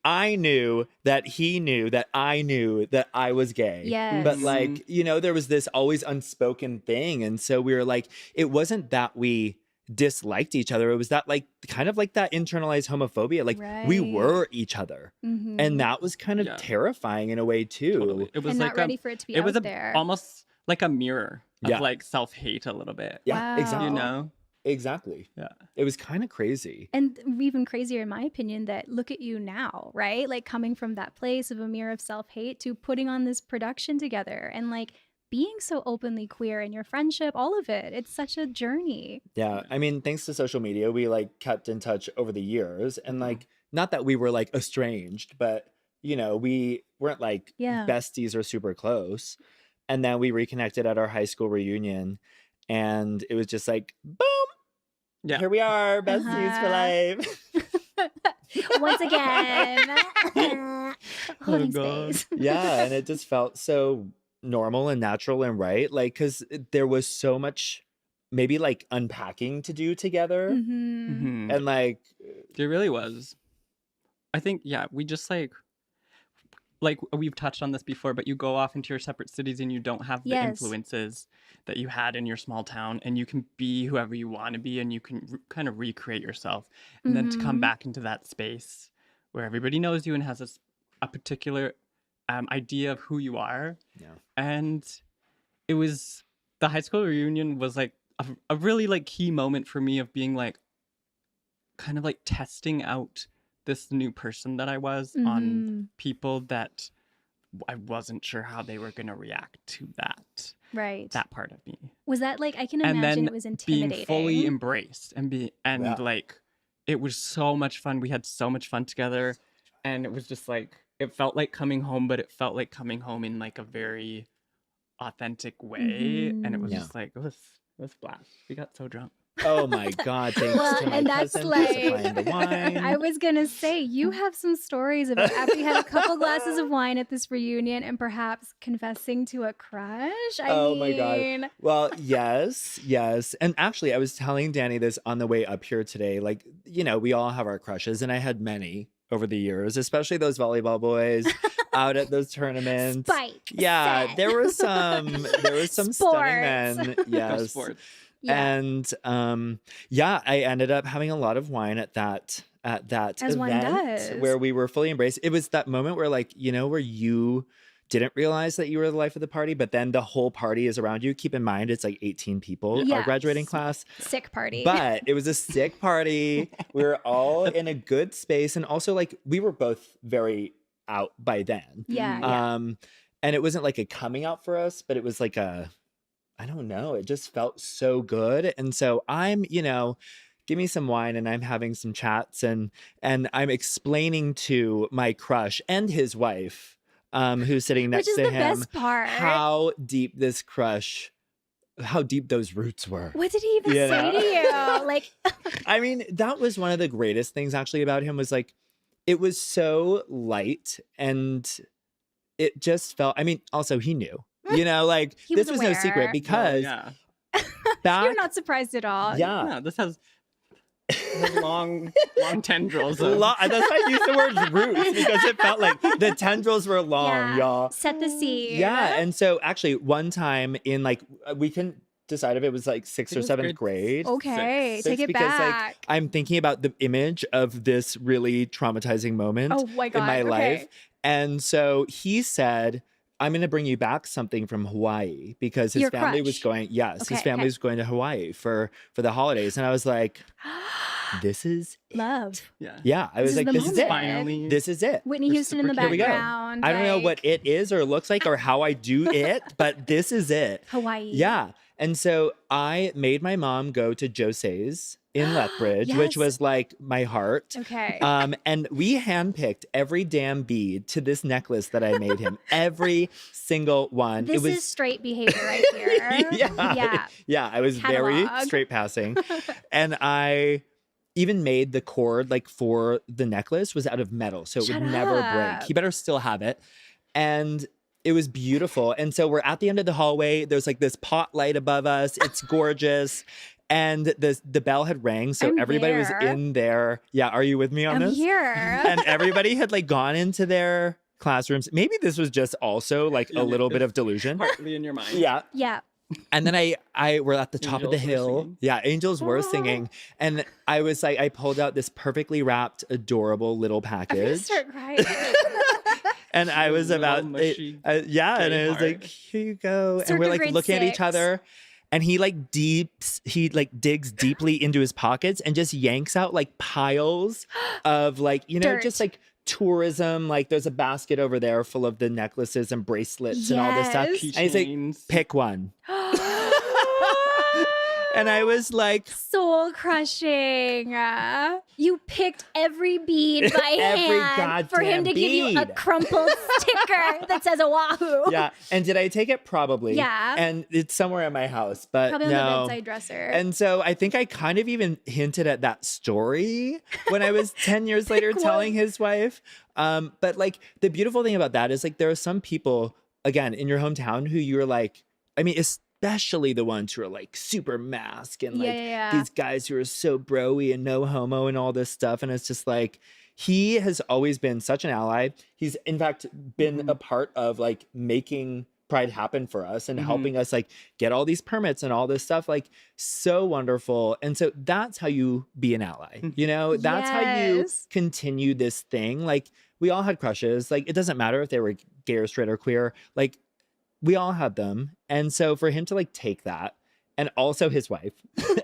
I knew that he knew that I knew that I was gay. Yes. But like, there was this always unspoken thing. And so we were like, it wasn't that we disliked each other. It was that like kind of like that internalized homophobia. Like we Right. were each other. Mhm. And that was kind of Yeah. terrifying in a way too. Totally. It was and like not ready for it to be it out was there. almost like a mirror of Yeah. like self-hate a little bit. Yeah, Wow. exactly. You know? Exactly. Yeah. It was kind of crazy. And even crazier, in my opinion, that look at you now, right? Like coming from that place of a mirror of self-hate to putting on this production together and like being so openly queer in your friendship, all of it. It's such a journey. Yeah. I mean, thanks to social media, we like kept in touch over the years. And like, not that we were like estranged, but we weren't like Yeah. besties or super close. And then we reconnected at our high school reunion. And it was just like, boom, Yeah. here we are, besties for life. Once again, holding God. space. Yeah. And it just felt so normal and natural and right. Like, because there was so much maybe like unpacking to do together. Mhm. Mhm. And like, There really was. I think, yeah, we just like we've touched on this before, but you go off into your separate cities and you don't have the Yes. influences that you had in your small town, and you can be whoever you want to be, and you can kind of recreate yourself. And then to come Mhm. back into that space where everybody knows you and has a particular idea of who you are. yeah. And it was, the high school reunion was like a really like key moment for me of being like, kind of like testing out this new person that I was on Mhm. people that I wasn't sure how they were going to react to that Right. part of me. Was that like, I can And imagine then it was intimidating. being fully embraced and Yeah. like it was so much fun. We had so much fun together, and it was just like, it felt like coming home, but it felt like coming home in like a very authentic way. And it was Yeah. just like, it was blast. We got so drunk. Oh my God. Thanks Well, to my and that's cousin like, for supplying the wine. I was gonna say, you have some stories about after you had a couple glasses of wine at this reunion and perhaps confessing to a crush. Oh my God. mean, Well, yes. And actually, I was telling Danny this on the way up here today. Like, we all have our crushes, and I had many over the years, especially those volleyball boys out at those tournaments. Spike. Yeah, set. there were some stunning men. Go Yes. sports. Yeah. And I ended up having a lot of wine at that As wine event does. where we were fully embraced. It was that moment where like, where you didn't realize that you were the life of the party, but then the whole party is around you. Keep in mind, it's like 18 people, our graduating Yes. class. Sick party. But it was a sick party. We were all in a good space. And also like we were both very out by then. yeah. And it wasn't like a coming out for us, but it was like I don't know. It just felt so good. And so I'm, give me some wine, and I'm having some chats, and I'm explaining to my crush and his wife, who's sitting next Which is to the him, best part. how deep those roots were. What did he even You say know? to you? Like, I mean, that was one of the greatest things actually about him, was like, it was so light, and it just felt, I mean, also he knew, like He this was was no secret aware. because yeah. back, you're not surprised at all. yeah. This has long tendrils. That's why I used the word roots, because it felt like the tendrils were long, Yeah. y'all. Set the scene. Yeah. And so actually one time in like, we couldn't decide if it was like sixth It or was seventh Okay, grade Six, take it because back. like I'm thinking about the image of this really traumatizing moment Oh my God. in my okay. life. And so he said, I'm going to bring you back something from Hawaii, because his Your family was crush. going, yes, his Okay, family okay. was going to Hawaii for the holidays. And I was like, this is, Love. yeah, I This was is like, the this is it. moment. Finally. This is it. Whitney They're Houston in the super Here we go. background. I don't know like, what it is or looks like or how I do it, but this is it. Hawaii. Yeah. And so I made my mom go to Jose's in Lethbridge, which Yes. was like my heart. Okay. And we handpicked every damn bead to this necklace that I made him. Every single one. this it was is straight behavior right here. yeah. Yeah. I was very Catalog. straight passing. And I even made the cord like for the necklace was out of metal. So it Shut would never break. up. He better still have it. And it was beautiful. And so we're at the end of the hallway. There's like this pot light above us. It's gorgeous. And the bell had rang, so I'm everybody was there. in there. Yeah, are you with me on I'm this? here. And everybody had like gone into their classrooms. Maybe this was just also like a little bit of delusion. Partly in your mind. Yeah. Yeah. And then I we're at the top of the Angels were hill. singing. Yeah, angels were singing. And I was like, I pulled out this perfectly wrapped, adorable little I'm gonna package. start crying. And I was Little about mushy yeah, and gray I was like, heart. here you go. Circa And we're like grade looking at each 6. other. And he digs deeply into his pockets and just yanks out like piles of like, Dirt. just like tourism. Like there's a basket over there full of the necklaces and bracelets and all this stuff. Yes. And he's like, Keychains. pick one. And I was like, Soul crushing. You picked every bead by Every hand for him goddamn to give you a bead. crumpled sticker that says Oahu. yeah. And did I take it? Probably. Yeah. And it's somewhere in my house, but Probably on no. the bedside dresser. And so I think I kind of even hinted at that story when I was 10 years later Pick telling one. his wife. But like the beautiful thing about that is like there are some people, again, in your hometown who you're like, I mean, especially the ones who are like super mask and like Yeah. these guys who are so broy and no homo and all this stuff. And it's just like, he has always been such an ally. He's in fact been a part of like making Pride happen for us and helping us like get all these permits and all this stuff. Like so wonderful. And so that's how you be an ally. You know, that's how you Yes. continue this thing. Like we all had crushes. Like it doesn't matter if they were gay or straight or queer. Like we all had them. And so for him to like take that and also his wife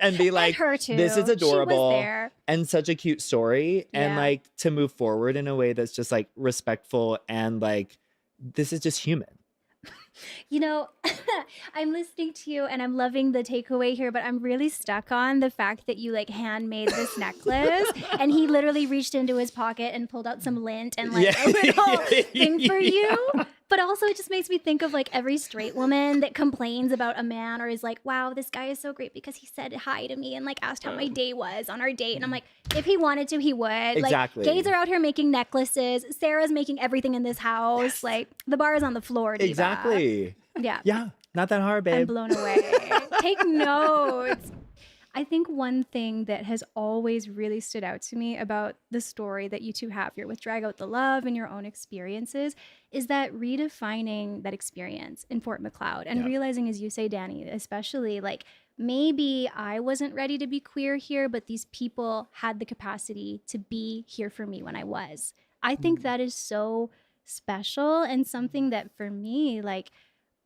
and be like, and her too. this is She adorable was there. and such a cute story and Yeah. like to move forward in a way that's just like respectful and like this is just human. You know, I'm listening to you and I'm loving the takeaway here, but I'm really stuck on the fact that you like handmade this necklace and he literally reached into his pocket and pulled out some lint and like a little thing for you. But also it just makes me think of like every straight woman that complains about a man or is like, wow, this guy is so great because he said hi to me and like asked how my day was on our date. And I'm like, if he wanted to, he would. Exactly. Like gays are out here making necklaces. Sarah's making everything in this house. Like the bar is on the floor, Diva. Exactly. Yeah. Yeah. Not that hard, I'm babe. blown away. Take notes. I think one thing that has always really stood out to me about the story that you two have here with Drag Out the Love and your own experiences is that redefining that experience in Fort Macleod and Yeah. realizing, as you say, Danny, especially like maybe I wasn't ready to be queer here, but these people had the capacity to be here for me when I was. I think that is so special and something that for me, like,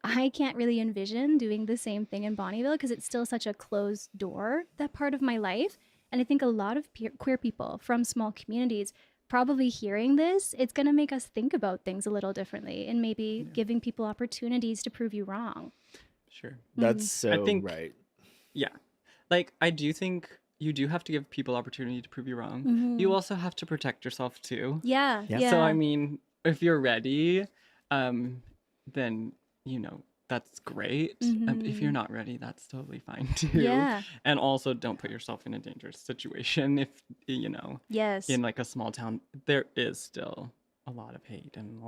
I can't really envision doing the same thing in Bonnieville because it's still such a closed door, that part of my life. And I think a lot of queer people from small communities probably hearing this, it's going to make us think about things a little differently and maybe giving people opportunities to prove you wrong. Sure. That's so I think- right. Yeah. Like, I do think you do have to give people opportunity to prove you wrong. Mhm. You also have to protect yourself too. Yeah. Yeah. Yeah. So, I mean, if you're ready, then, you know, that's great. If you're not ready, that's totally fine too. Yeah. And also don't put yourself in a dangerous situation if, you know, Yes. in like a small town, there is still a lot of hate and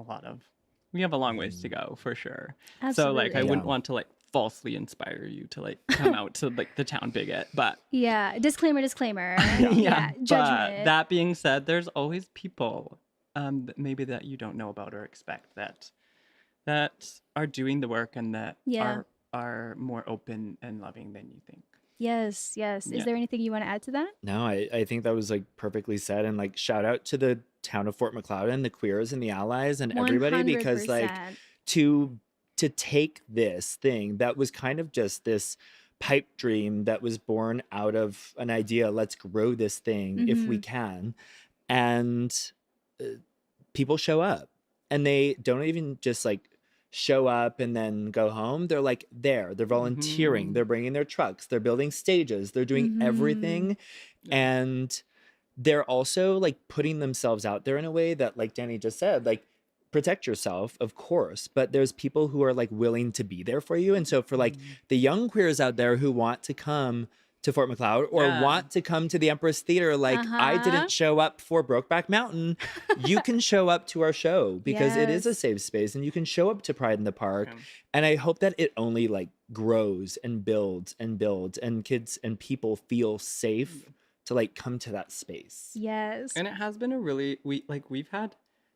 we have a long ways to go for sure. So like, I Absolutely. wouldn't Yeah. want to like falsely inspire you to like come out to like the town bigot, but Yeah. Disclaimer. yeah. Judgment. But that being said, there's always people that maybe that you don't know about or expect that are doing the work and that Yeah. are more open and loving than you think. Yes. Yes. Is Yeah. there anything you want to add to that? No, I think that was like perfectly said. And like shout out to the town of Fort Macleod and the queers and the allies and everybody because like 100%. to take this thing that was kind of just this pipe dream that was born out of an idea, let's grow this thing if we can. And people show up and they don't even just like show up and then go home. They're like they're volunteering, Mhm. they're bringing their trucks, they're building stages, they're doing everything. Yeah. And they're also like putting themselves out there in a way that, like Danny just said, like protect yourself, of course, but there's people who are like willing to be there for you. And so for like the young queers out there who want to come to Fort Macleod or Yeah. want to come to the Empress Theater, like I Uh-huh. didn't show up for Brokeback Mountain, you can show up to our show because it is a Yes. safe space and you can show up to Pride in the Park. Yeah. And I hope that it only like grows and builds and kids and people feel safe to like come to that space. Yes. And it has been a really we've had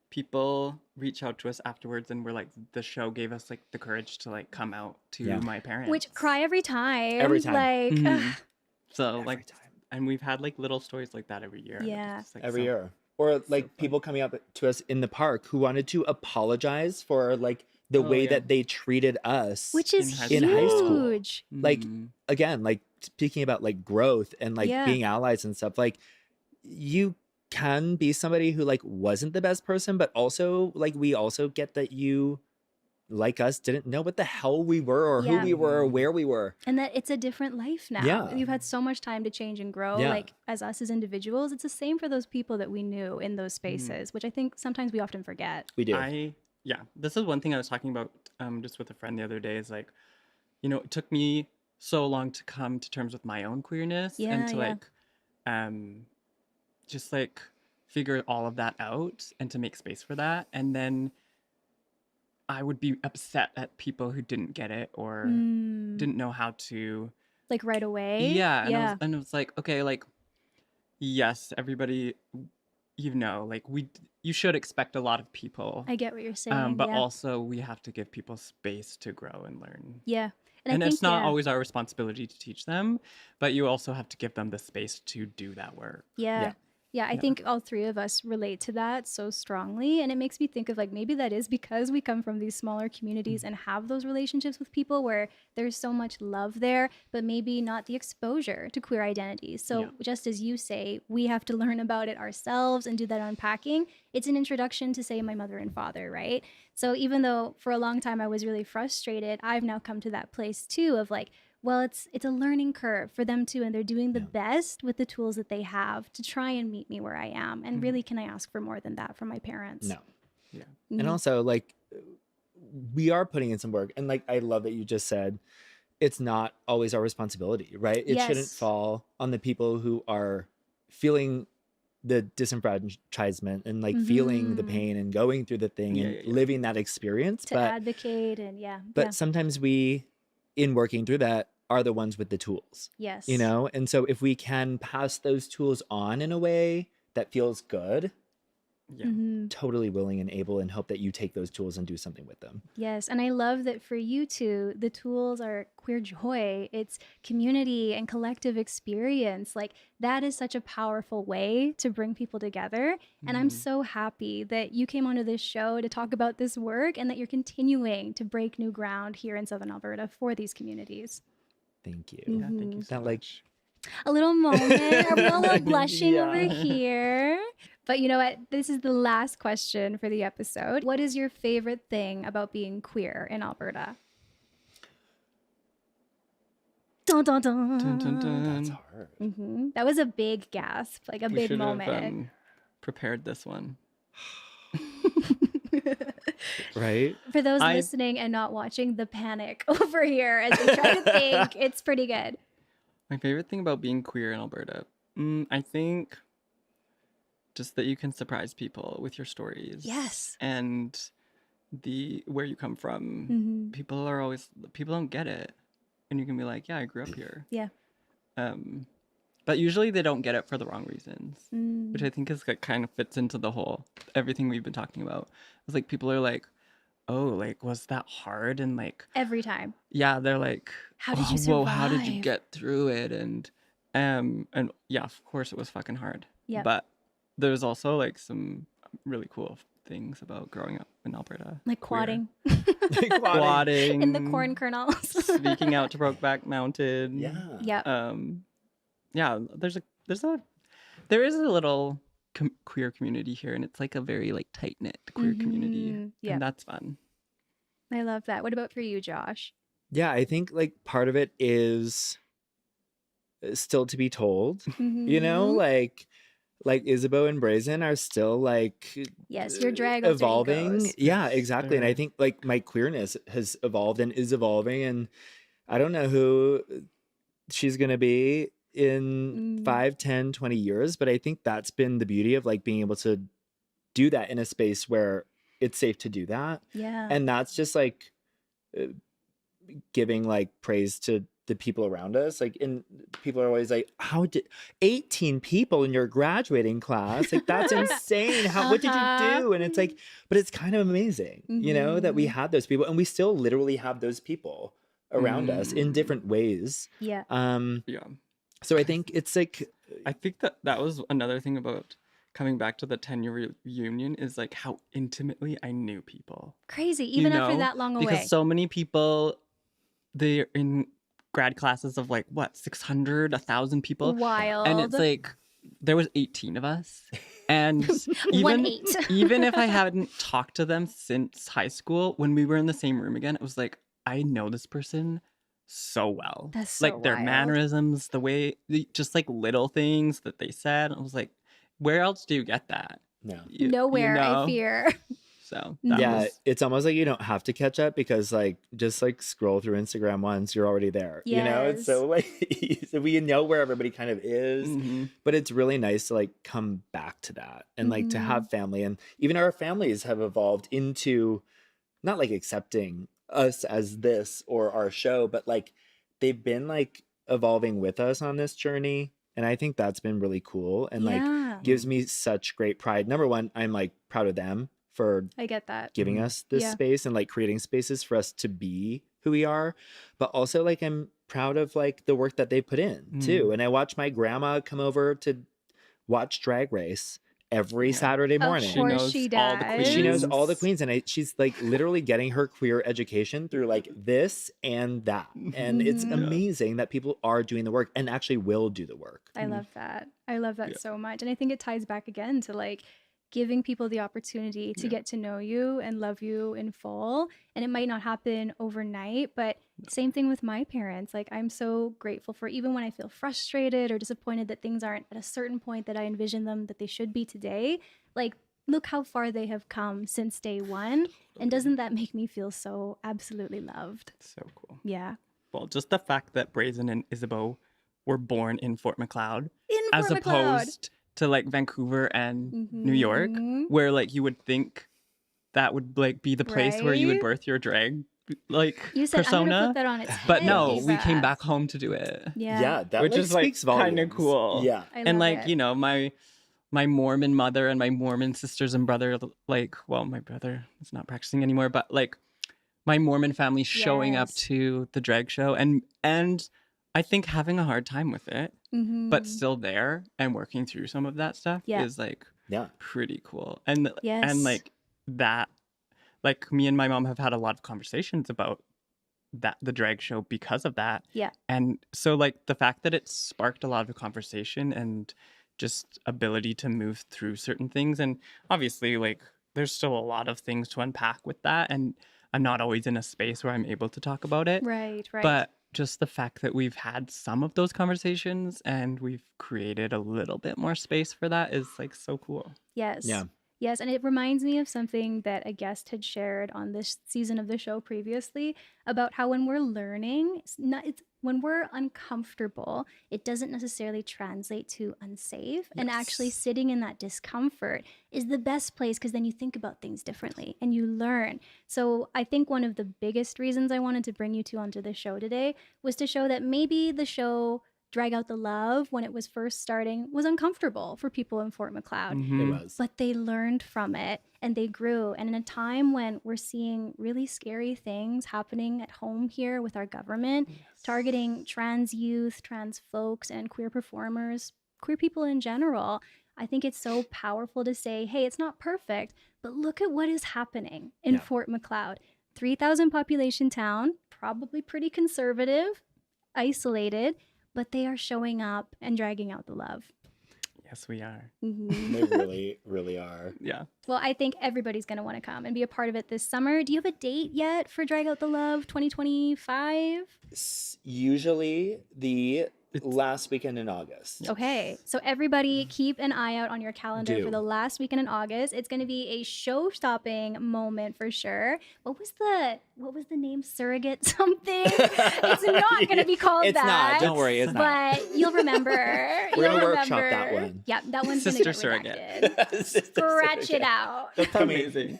people reach out to us afterwards and we're like, the show gave us like the courage to like come out to Yeah. my parents. Which cry every time. Every time. Like, Mhm. So Every like, time. and we've had like little stories like that every year. and it's Yeah. just, like, Every so- year. Or like fun. people coming up to us in the park who wanted to apologize for like the Oh, way yeah. that they treated us. which is In high school. huge. Like, Mhm. again, like speaking about like growth and like Yeah. being allies and stuff, like you can be somebody who like wasn't the best person, but also like we also get that you like us didn't know what the hell we were or Yeah. who we were or where we were. And that it's a different life now. Yeah. You've had so much time to change and grow. Yeah. Like as us as individuals, it's the same for those people that we knew in those spaces, which I think sometimes we often forget. We do. Yeah, this is one thing I was talking about just with a friend the other day is like, you know, it took me so long to come to terms with my own queerness Yeah, and to yeah. like just like figure all of that out and to make space for that. And then I would be upset at people who didn't get it or Mm, didn't know how to. like right away. Yeah, Yeah. and it was like, okay, like, yes, everybody, you know, like you should expect a lot of people. I get what you're saying. But yeah. also we have to give people space to grow and learn. Yeah. And I think, it's not yeah. always our responsibility to teach them, but you also have to give them the space to do that work. Yeah. Yeah. Yeah, I think all three of us relate to that so strongly. And it makes me think of like maybe that is because we come from these smaller communities and have those relationships with people where there's so much love there, but maybe not the exposure to queer identities. So Yeah. just as you say, we have to learn about it ourselves and do that unpacking. It's an introduction to, say, my mother and father, right? So even though for a long time I was really frustrated, I've now come to that place too of like, well, it's a learning curve for them too, and they're doing the Yeah. best with the tools that they have to try and meet me where I am. And really, can I ask for more than that from my parents? No. Yeah. And Mhm. also like we are putting in some work. And like I love that you just said it's not always our responsibility, right? It shouldn't Yes. fall on the people who are feeling the disenfranchisement and like feeling the Mhm. pain and going through the thing Yeah, and yeah, yeah. living that experience. to advocate and But sometimes we, in working through that, are the ones with the tools, yes, you know? And so if we can pass those tools on in a way that feels good, Yeah. Mhm. totally willing and able, and hope that you take those tools and do something with them. Yes, and I love that for you two, the tools are queer joy. It's community and collective experience. Like that is such a powerful way to bring people together. And I'm Mhm. so happy that you came onto this show to talk about this work and that you're continuing to break new ground here in Southern Alberta for these communities. Thank you. Yeah, thank you Mhm. so That, like, much. A little moment. Are we all a little blushing over Yeah. here? But you know what? This is the last question for the episode. What is your favorite thing about being queer in Alberta? Dun, dun, dun. Dun, dun, That's dun. hard. That was a big gasp, like a We big should have moment. prepared this one. Right? For those I- listening and not watching, the panic over here as they try to think, it's pretty good. My favorite thing about being queer in Alberta, I think just that you can surprise people with your stories. Yes. And where you come from. Mhm. People don't get it. And you can be like, yeah, I grew up here. Yeah. But usually they don't get it for the wrong reasons, Mm. which I think is like kind of fits into the whole everything we've been talking about. It's like people are like, oh, like was that hard? And like, Every time. yeah, they're like, How did you "Oh, whoa, how did you survive?" get through it? And yeah, of course it was fucking hard. Yep. But there's also like some really cool things about growing up in Alberta. Like queer. quadding Quadding. in the corn kernels. Speaking out to Brokeback Mountain. Yeah. Yep. Yeah, there is a little queer community here, and it's like a very like tight knit queer community, Mhm. Yep. and that's fun. I love that. What about for you, Josh? Yeah, I think like part of it is still to be told, you know, Mhm. like Isabeau and Brazen are still like Yes, your drag alter evolving. egos. Yeah, exactly. And I Sure. think like my queerness has evolved and is evolving, and I don't know who she's gonna be in 5, 10, 20 years. But I think that's been the beauty of like being able to do that in a space where it's safe to do that. Yeah. And that's just like giving like praise to the people around us. Like, and people are always like, how did 18 people in your graduating class? Like, that's insane. What did you do? And it's like, but it's kind of amazing, you know, that we had those people, and we still literally have those people around us in different ways. Yeah. Yeah. So I think it's like, I think that was another thing about coming back to the 10-year reunion, is like how intimately I knew people. Crazy, even you after know? that long away. Because so many people, they're in grad classes of like, what, 600, 1,000 people? Wild. And it's like, there was 18 of us. And One even, eight. even if I hadn't talked to them since high school, when we were in the same room again, it was like, I know this person so well. That's so like their wild. mannerisms, the way, just like little things that they said. I was like, where else do you get that? no. Nowhere, I know? fear. So Yeah, was, it's almost like you don't have to catch up, because like just like scroll through Instagram once, you're already there. You know, it's so like so we know where everybody kind of is, but it's really nice to like come back to that, and like to have family, and even our families have evolved into not like accepting us as this or our show, but like they've been like evolving with us on this journey. And I think that's been really cool, and like gives me such great pride. Number one, I'm like proud of them for I get that. giving us this space and like creating spaces for us to be who we are. But also like I'm proud of like the work that they put in too. And I watch my grandma come over to watch Drag Race every Saturday morning. Of course she does. all the queens. She knows all the queens, and she's like literally getting her queer education through like this and that. And it's amazing that people are doing the work and actually will do the work. I love that. I love that so much. And I think it ties back again to like giving people the opportunity to get to know you and love you in full. And it might not happen overnight, but same thing with my parents. Like, I'm so grateful for, even when I feel frustrated or disappointed that things aren't at a certain point that I envision them that they should be today, like, look how far they have come since day one. And doesn't that make me feel so absolutely loved? So cool. Yeah. Well, just the fact that Brazen and Isabeau were born in Fort Macleod, Fort Macleod. Opposed to like Vancouver and New York, where like you would think that would like be the place where you would Right? birth your drag like You said, I'm persona. gonna put that on its But head, no, we came Eva. back home to do it. Yeah. That Which like, is, like, speaks volumes. kinda cool. Yeah. I And love like, it. you know, my Mormon mother and my Mormon sisters and brother, like, well, my brother is not practicing anymore, but like my Mormon family showing up Yes. to the drag show, and I think having a hard time with it, but still there and working through some of that stuff Yeah. is like Yeah. pretty cool. And Yes. like that, like me and my mom have had a lot of conversations about that, the drag show, because of that. Yeah. And so like the fact that it sparked a lot of conversation and just ability to move through certain things. And obviously like there's still a lot of things to unpack with that, and I'm not always in a space where I'm able to talk about it. Right. But just the fact that we've had some of those conversations and we've created a little bit more space for that is like so cool. Yes. Yeah. Yes. And it reminds me of something that a guest had shared on this season of the show previously about how when we're learning, when we're uncomfortable, it doesn't necessarily translate to unsafe. And actually sitting in that discomfort is the best place, because then you think about things differently and you learn. So I think one of the biggest reasons I wanted to bring you two onto the show today was to show that maybe the show Drag Out the Love, when it was first starting, was uncomfortable for people in Fort Macleod. It was. But they learned from it and they grew. And in a time when we're seeing really scary things happening at home here with our government, targeting trans youth, trans folks, and queer performers, queer people in general, I think it's so powerful to say, hey, it's not perfect, but look at what is happening in Fort Macleod. 3,000 population town, probably pretty conservative, isolated, but they are showing up and dragging out the love. Yes, we are. They really, really are. Yeah. Well, I think everybody's going to want to come and be a part of it this summer. Do you have a date yet for Drag Out the Love 2025? Usually the last weekend in August. Okay, so everybody keep an eye out on your calendar Do. for the last weekend in August. It's going to be a show-stopping moment for sure. What was the name? Surrogate something? It's not going to be called It's that. not. Don't worry. It's not. But you'll remember. We're You'll gonna workshop remember. that one. Yeah, that one's going to Sister get surrogate. redacted. Scratch it out. That's amazing.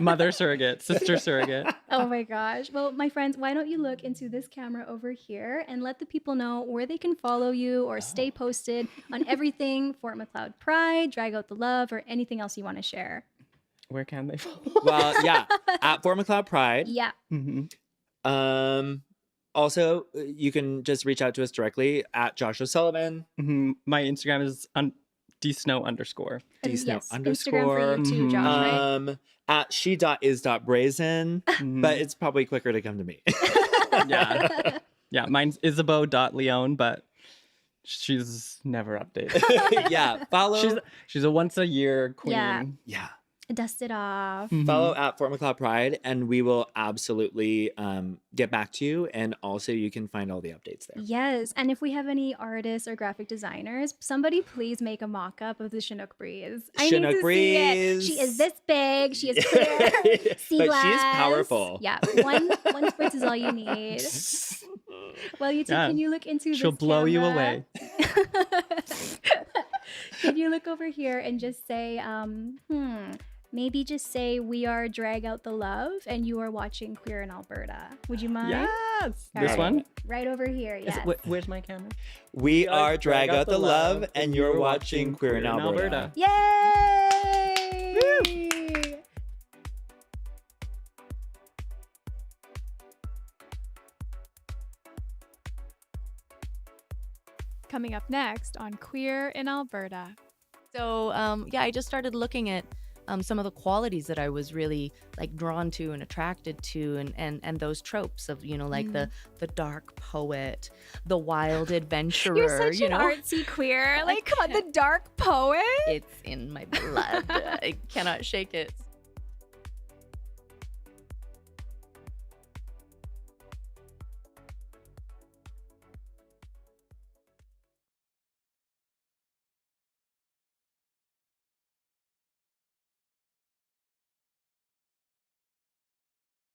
Mother surrogate, sister surrogate. Oh my gosh. Well, my friends, why don't you look into this camera over here and let the people know where they can follow you or stay posted on everything Fort Macleod Pride, Drag Out the Love, or anything else you want to share. Where can they follow? Well, yeah, at Fort Macleod Pride. Yeah. Also, you can just reach out to us directly at Josh O'Sullivan. My Instagram is dsnow_. And dsnow_. Instagram for you too, Josh, right? At she.is.brazen, but it's probably quicker to come to me. Yeah. Yeah, mine's Isabeau.leon, but she's never updated. Yeah, follow. She's a once a year queen. Yeah. Dust it off. Follow at Fort Macleod Pride, and we will absolutely get back to you. And also, you can find all the updates there. Yes, and if we have any artists or graphic designers, somebody please make a mock-up of the Chinook Breeze. I need to see it. Breeze. She is this big. She is clear. Sea But glass. she is powerful. Yeah, one spritz is all you need. Well, you two, can you look into this She'll blow you camera? away. Can you look over here and just say, maybe just say we are Drag Out the Love and you are watching Queer in Alberta. Would you mind? Yes. All This right. one? Right over here, yes. Where's my camera? We are Drag Out the Love, and you're watching Queer in Alberta. Yay! Coming up next on Queer in Alberta. So I just started looking at some of the qualities that I was really like drawn to and attracted to, and those tropes of like the dark poet, the wild adventurer. You're such an artsy queer. Like, come on, the dark poet. It's in my blood. I cannot shake it.